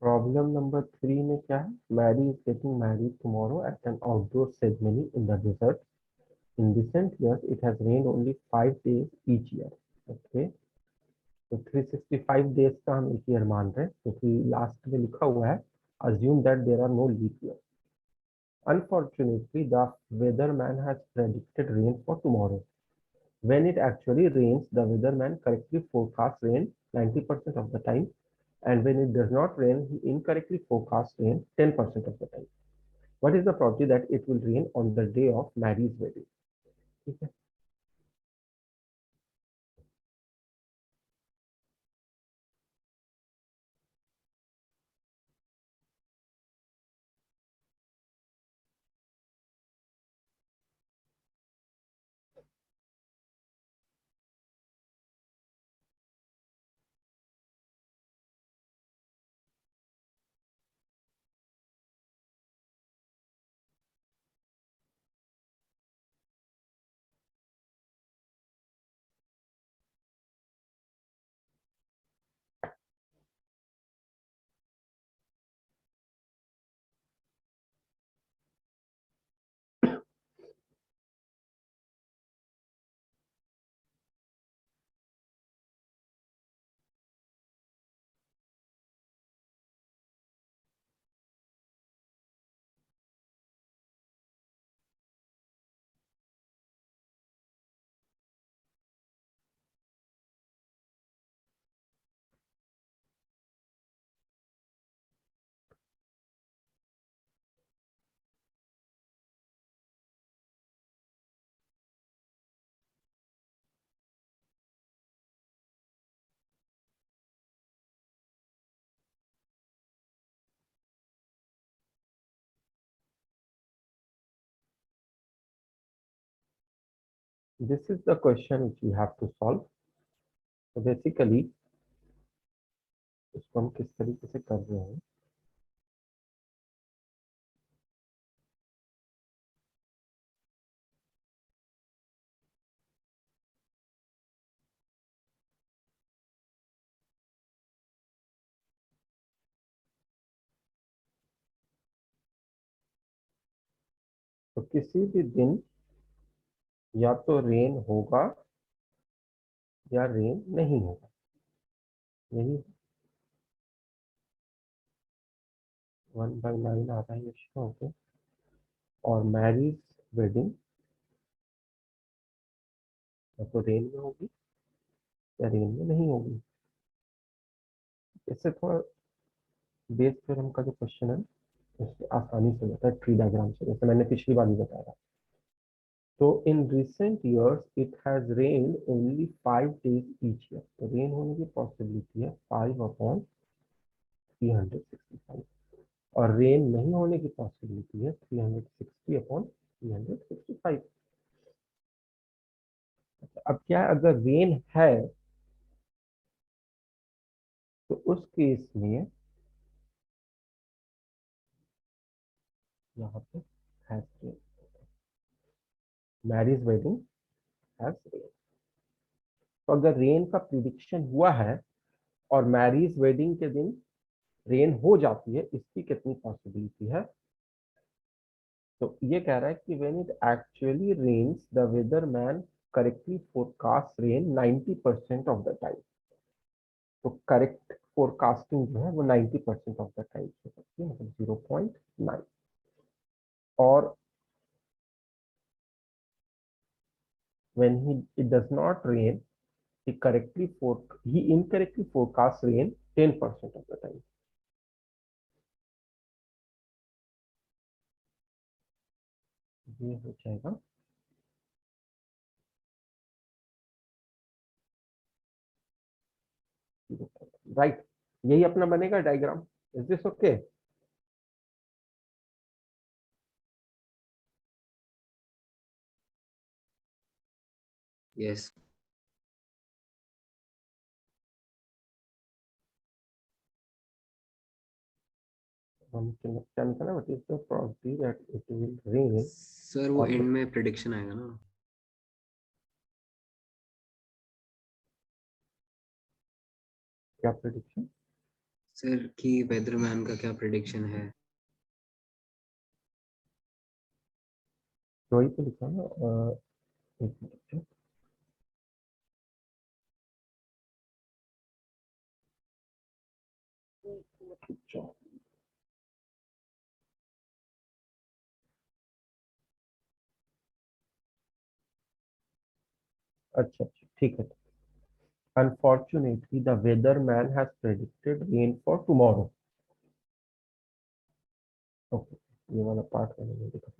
Problem number 3 में क्या है? Mary is getting married tomorrow at an outdoor ceremony in the desert. In recent years, it has rained only 5 days each year. Okay, तो 365 days का हम एक year मान रहे हैं क्योंकि लास्ट में लिखा हुआ है assume that there are no leap years. Unfortunately, the weatherman has predicted rain for tomorrow. When it actually rains, the weatherman correctly forecasts rain 90% of the time, and when it does not rain, he incorrectly forecasts rain 10% of the time. What is the probability that it will rain on the day of Mary's wedding? ठीक है. This is the question which we have to solve. So basically, इसको हम किस तरीके से कर रहे हैं? तो किसी भी दिन या तो रेन होगा या रेन नहीं होगा, यही 1/9 आ रहा है ये शो पे. और मैरीज वेडिंग या तो रेन में होगी या रेन में नहीं होगी. इससे थोड़ा बेस थ्योरम का जो क्वेश्चन है उससे आसानी से होता है ट्री डायग्राम से, जैसे मैंने पिछली बार भी बताया. तो in recent years it has rained only 5 days each year. तो रेन होने की पॉसिबिलिटी है 5/365 और रेन नहीं होने की पॉसिबिलिटी है 360/365. अब क्या है, अगर रेन है तो उस केस में यहाँ पे has rain, marriage wedding has rain. तो अगर रेन का प्रिडिक्शन हुआ है और मैरिज वेडिंग के दिन रेन हो जाती है, इसकी कितनी पॉसिबिलिटी है? तो ये कह रहा है कि when it actually rains the weather man correctly forecast rain 90% of the time. तो करेक्ट फोरकास्टिंग जो है वो 90% ऑफ द टाइम हो सकती है, मतलब 0.9. और when it does not rain, he incorrectly forecasts rain 10% of the time. ये हो जाएगा राइट. यही अपना बनेगा diagram. Is this okay? Yes. हम क्या निकाला, what is the probability that it will rain? Sir वो एंड में प्रेडिक्शन आएगा ना. क्या प्रेडिक्शन? सर कि वेदरमैन का क्या प्रेडिक्शन है? तो वही तो लिखा ना, एक मिनट। अच्छा अच्छा, ठीक है। Unfortunately, the weatherman has predicted rain for tomorrow. Okay, ये वाला पार्ट मैंने नहीं देखा।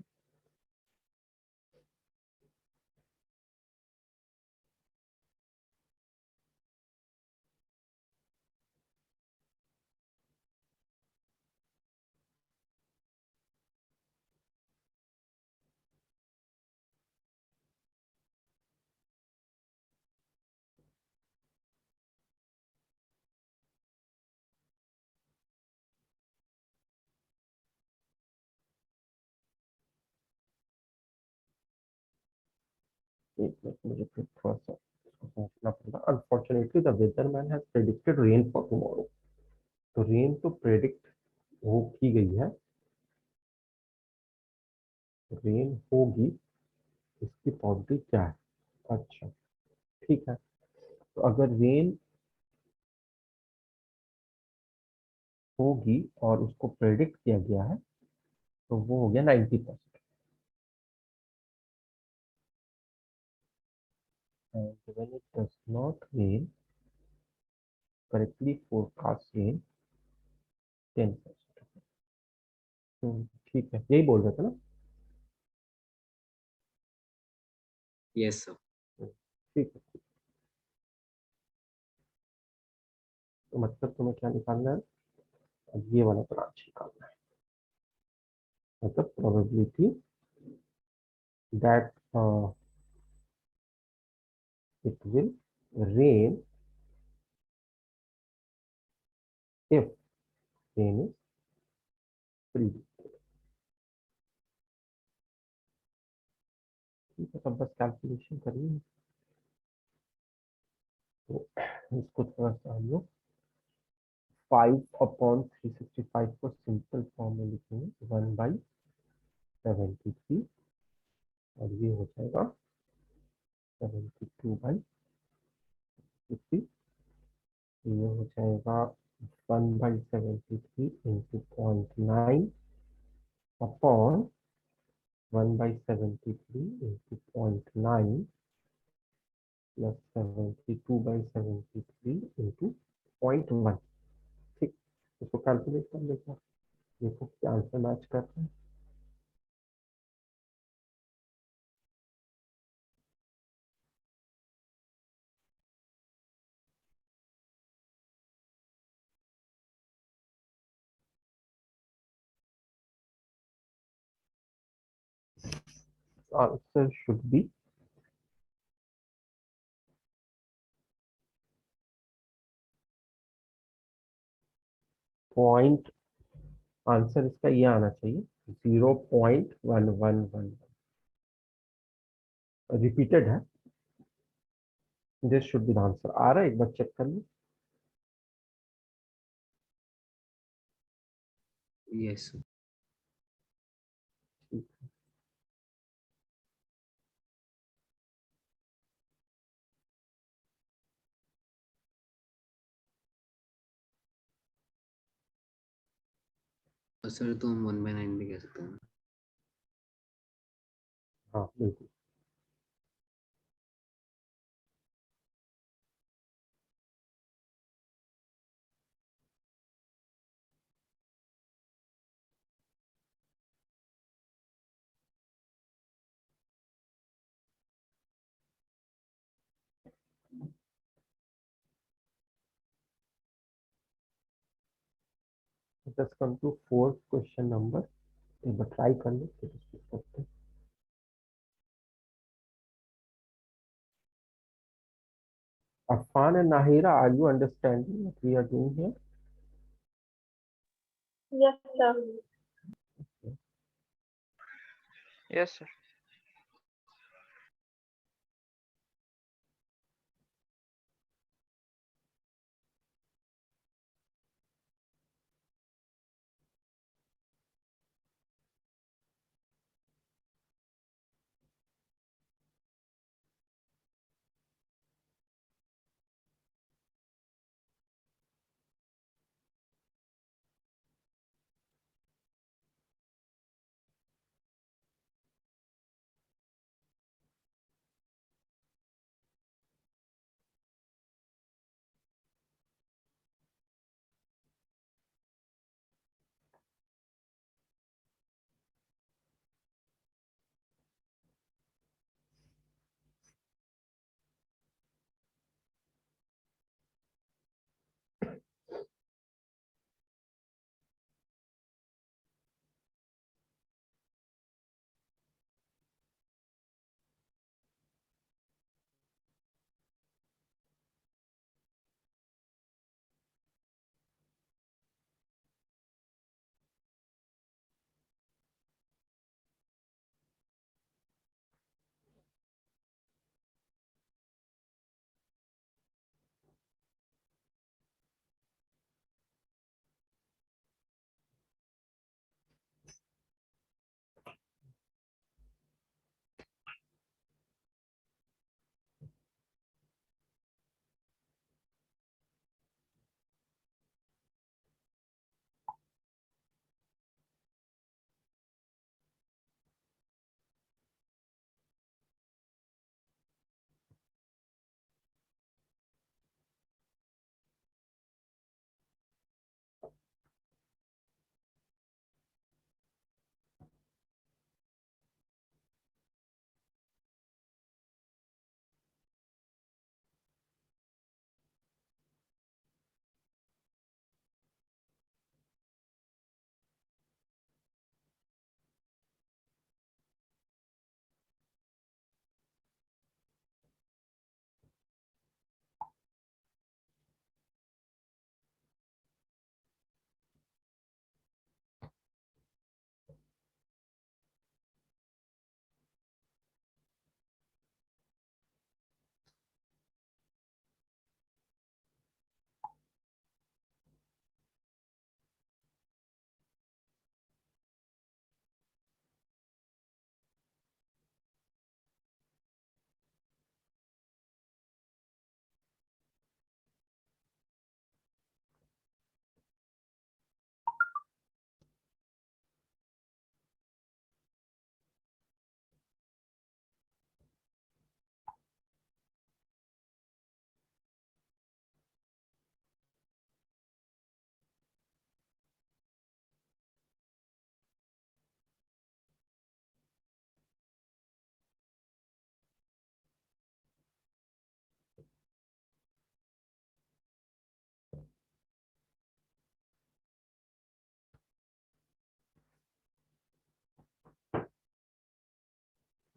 एक मिनट, मुझे फिर थोड़ा सा इसको समझना पड़ेगा। Unfortunately, the weatherman has predicted rain for tomorrow. तो रेन तो प्रेडिक्ट हो की गई है, रेन होगी, इसकी पॉसिबिलिटी क्या है? अच्छा, ठीक है। तो अगर रेन होगी और उसको प्रेडिक्ट किया गया है तो वो हो गया 90%। And when it does not rain, correctly forecast rain 10%। ठीक है, यही बोल रहे थे ना? Yes sir. ठीक है, तो मतलब तुम्हें क्या निकालना है? अब ये वाला ब्रांच निकालना है, मतलब probability that it will rain if rain is predicted। ठीक है, तब बस कैलकुलेशन करनी है। तो इसको थोड़ा सा हम लोग 5/365 को सिंपल फॉर्म में लिखेंगे 1/73, और ये हो जाएगा 72/50। ये हो जाएगा 1/73 into 0.9 upon 1/73 into 0.9 plus 72/73 into 0.1। ठीक, इसको कैलकुलेट कर लेते हैं, देखो क्या आंसर मैच करता है। Answer should be point, answer इसका ये आना चाहिए 0.1111। रिपीटेड है, this should be the answer. आ रहा है, एक बार चेक कर लो। Yes sir. सर तो हम 1/9 भी कह सकते हैं। हाँ बिल्कुल। Let us come to fourth question number। एक बार ट्राई कर लो फिर इसको करते हैं। Afan and Nahira, are you understanding what we are doing here? Yes, sir. Yes, sir.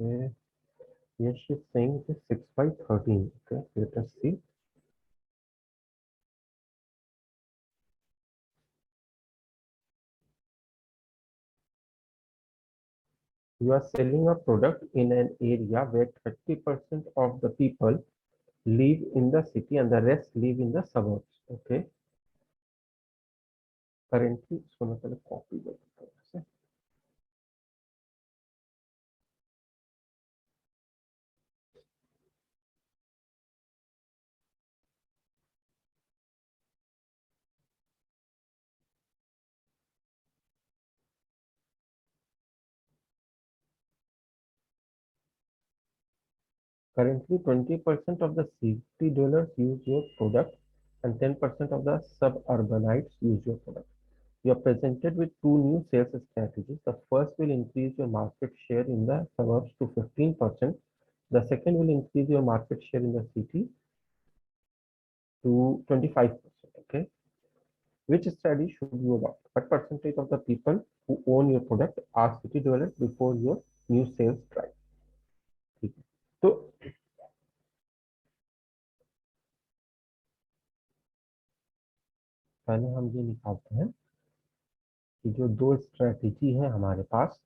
Okay. Yes, she's saying it is 6 by 13. Okay, let us see. You are selling a product in an area where 30% of the people live in the city and the rest live in the suburbs. Okay. Currently, इसको मैं पहले copy कर देता हूँ ऐसे. Currently, 20% of the city dwellers use your product and 10% of the suburbanites use your product. You are presented with two new sales strategies. The first will increase your market share in the suburbs to 15%. The second will increase your market share in the city to 25%. Okay. Which strategy should you adopt? What percentage of the people who own your product are city dwellers before your new sales drive? ठीक है. तो पहले हम ये निकालते हैं कि जो दो स्ट्रेटेजी है हमारे पास,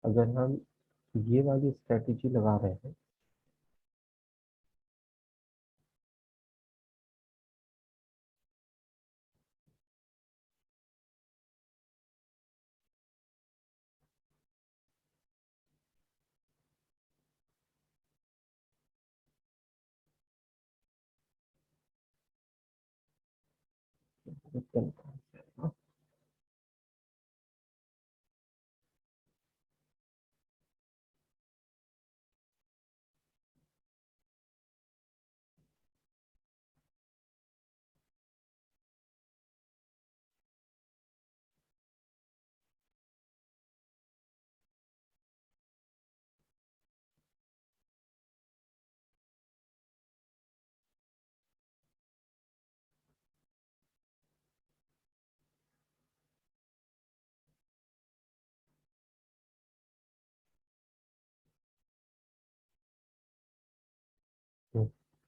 अगर हम ये वाली स्ट्रेटेजी लगा रहे हैं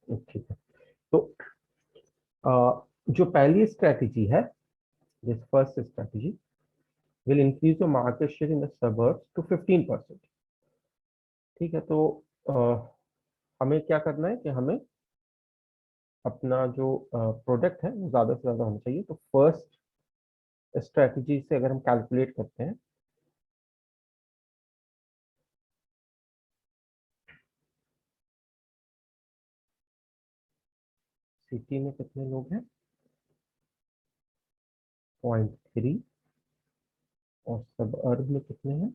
तो ठीक है. तो जो पहली स्ट्रेटेजी है, this first strategy will increase your market share in the suburbs to 15%. ठीक है. तो हमें क्या करना है कि हमें अपना जो प्रोडक्ट है वो ज़्यादा से ज़्यादा होना चाहिए. तो फर्स्ट स्ट्रेटजी से अगर हम कैलकुलेट करते हैं, सिटी में कितने लोग हैं, 0.3, और सब अर्ब में कितने हैं,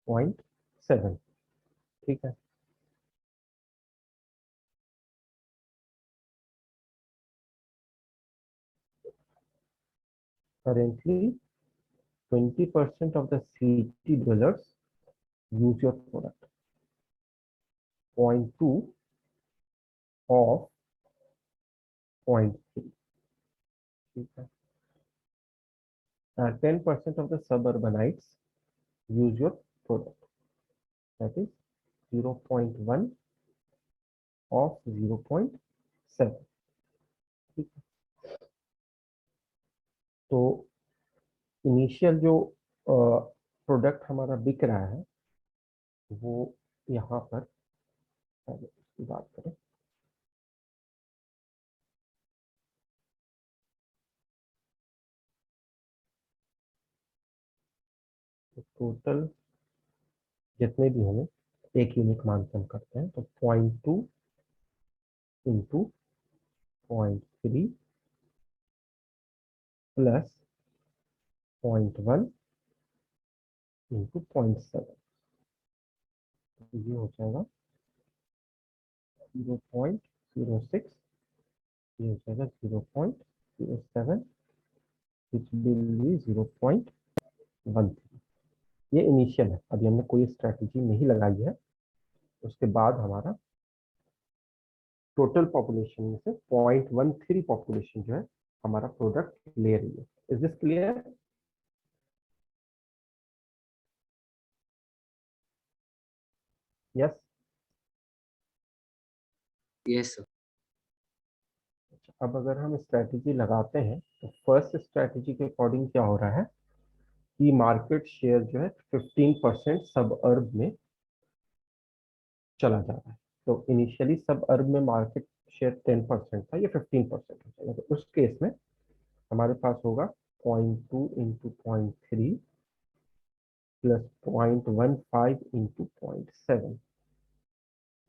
0.7. ठीक है. Currently, 20% of the city dwellers use your product. 0.2 of 0.3. ठीक है. 10% of the suburbanites use your product. That is 0.1 of 0.7. ठीक है. तो इनिशियल जो प्रोडक्ट हमारा बिक रहा है वो यहाँ पर, पहले इसकी बात करें, तो टोटल जितने भी हमें एक यूनिट मान से हम करते हैं, तो 0.2 इंटू 0.3 प्लस 0.1 इंटू 0.7, ये हो जाएगा 0.06, ये हो जाएगा 0.07, विच विल बी 0.13. ये इनिशियल है, अभी हमने कोई स्ट्रेटजी नहीं लगाई है. उसके बाद हमारा टोटल पॉपुलेशन में से 0.13 पॉपुलेशन जो है हमारा प्रोडक्ट ले रही है. Is this clear? Yes, sir. अब अगर हम स्ट्रेटेजी लगाते हैं तो फर्स्ट स्ट्रेटेजी के अकॉर्डिंग क्या हो रहा है कि मार्केट शेयर जो है 15% सब अर्ब में चला जा रहा है। तो इनिशियली सब अर्ब में मार्केट शेयर 10% था, ये 15% हो जाएगा। तो उस केस में हमारे पास होगा 0.2 इंटू 0.3 प्लस 0.15 इंटू 0.7।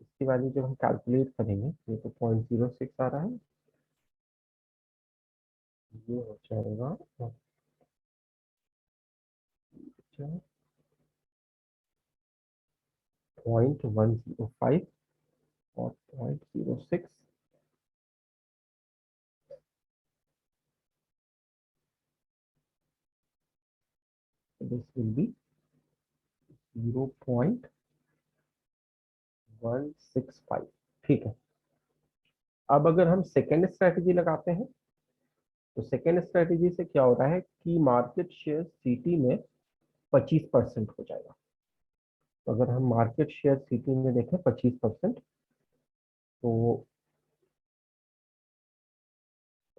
इसकी वैल्यू जब हम कैलकुलेट करेंगे ये तो 0.06 आ रहा है, ये हो जाएगा 0.105 और 0.06 दिस विल बी 0.165। ठीक है। अब अगर हम सेकेंड स्ट्रेटेजी लगाते हैं तो सेकेंड स्ट्रेटेजी से क्या हो रहा है कि मार्केट शेयर सिटी में 25% हो जाएगा। तो अगर हम मार्केट शेयर सिटी में देखें 25%, तो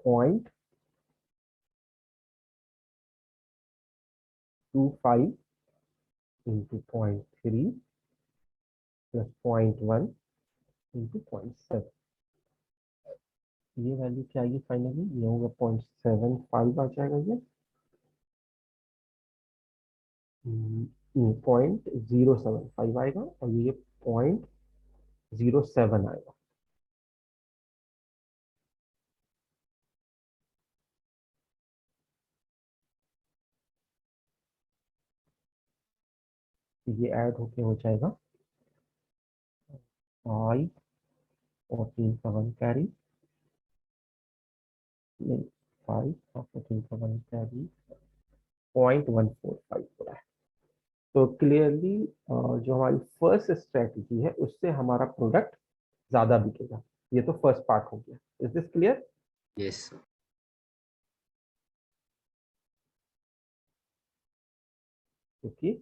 0.25 इंटू 0.3 प्लस 0.1 इंटू 0.7, ये वैल्यू क्या आएगी फाइनली, ये होगा 0.75 आ जाएगा, ये 0.075 आएगा और ये 0.07 आएगा। ये ऐड होके हो जाएगा 5 और 3 का 1 कैरी, नहीं 5 और 14 का 1 कैरी 0.145 हो रहा है। तो क्लियरली जो हमारी फर्स्ट स्ट्रेटजी है उससे हमारा प्रोडक्ट ज्यादा बिकेगा। ये तो फर्स्ट पार्ट हो गया। Is this clear? Yes, sir. क्योंकि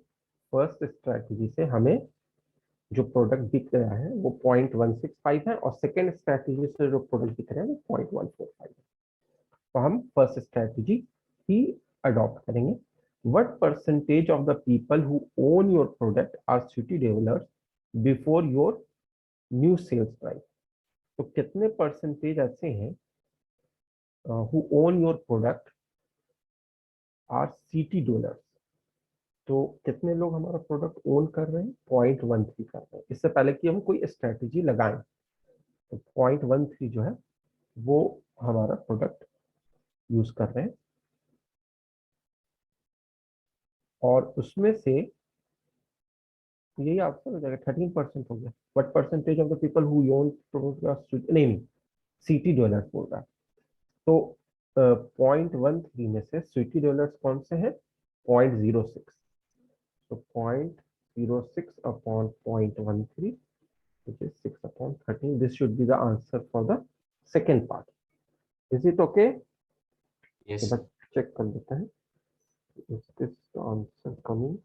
फर्स्ट स्ट्रेटजी से हमें जो प्रोडक्ट बिक रहा है वो 0.165 है और सेकेंड स्ट्रेटजी से जो प्रोडक्ट बिक रहा है वो 0.145 है। तो हम फर्स्ट स्ट्रेटजी ही अडॉप्ट करेंगे। What percentage of the people who own your product are city developers before your new sales price? तो कितने परसेंटेज ऐसे हैं who own your product are city dwellers? तो कितने लोग हमारा प्रोडक्ट ओन कर रहे हैं? 0.13 कर रहे हैं। इससे पहले कि हम कोई स्ट्रेटेजी लगाएं तो 0.13 जो है वो हमारा प्रोडक्ट यूज कर रहे हैं और उसमें से यही आंसर हो जाएगा, 13% हो गया। What percentage of the people who own product, नहीं सिटी डॉलर्स बोल रहा है। तो 0.13 में से सिटी डॉलर्स कौन से हैं? 0.06। तो 0.06 upon 0.13 which is 6 upon 13. This should be the answer for the second part. Is it okay? Yes, तो sir. बस चेक कर लेते हैं। Is this answer coming?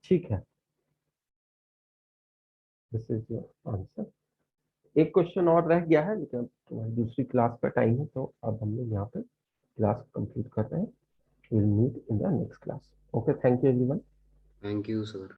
ठीक है। This is your answer. एक क्वेश्चन और रह गया है लेकिन अब तुम्हारी दूसरी क्लास का टाइम है तो अब हम लोग यहाँ पे क्लास कंप्लीट कर रहे हैं। Will meet in the next class. Okay, thank you everyone. Thank you, sir.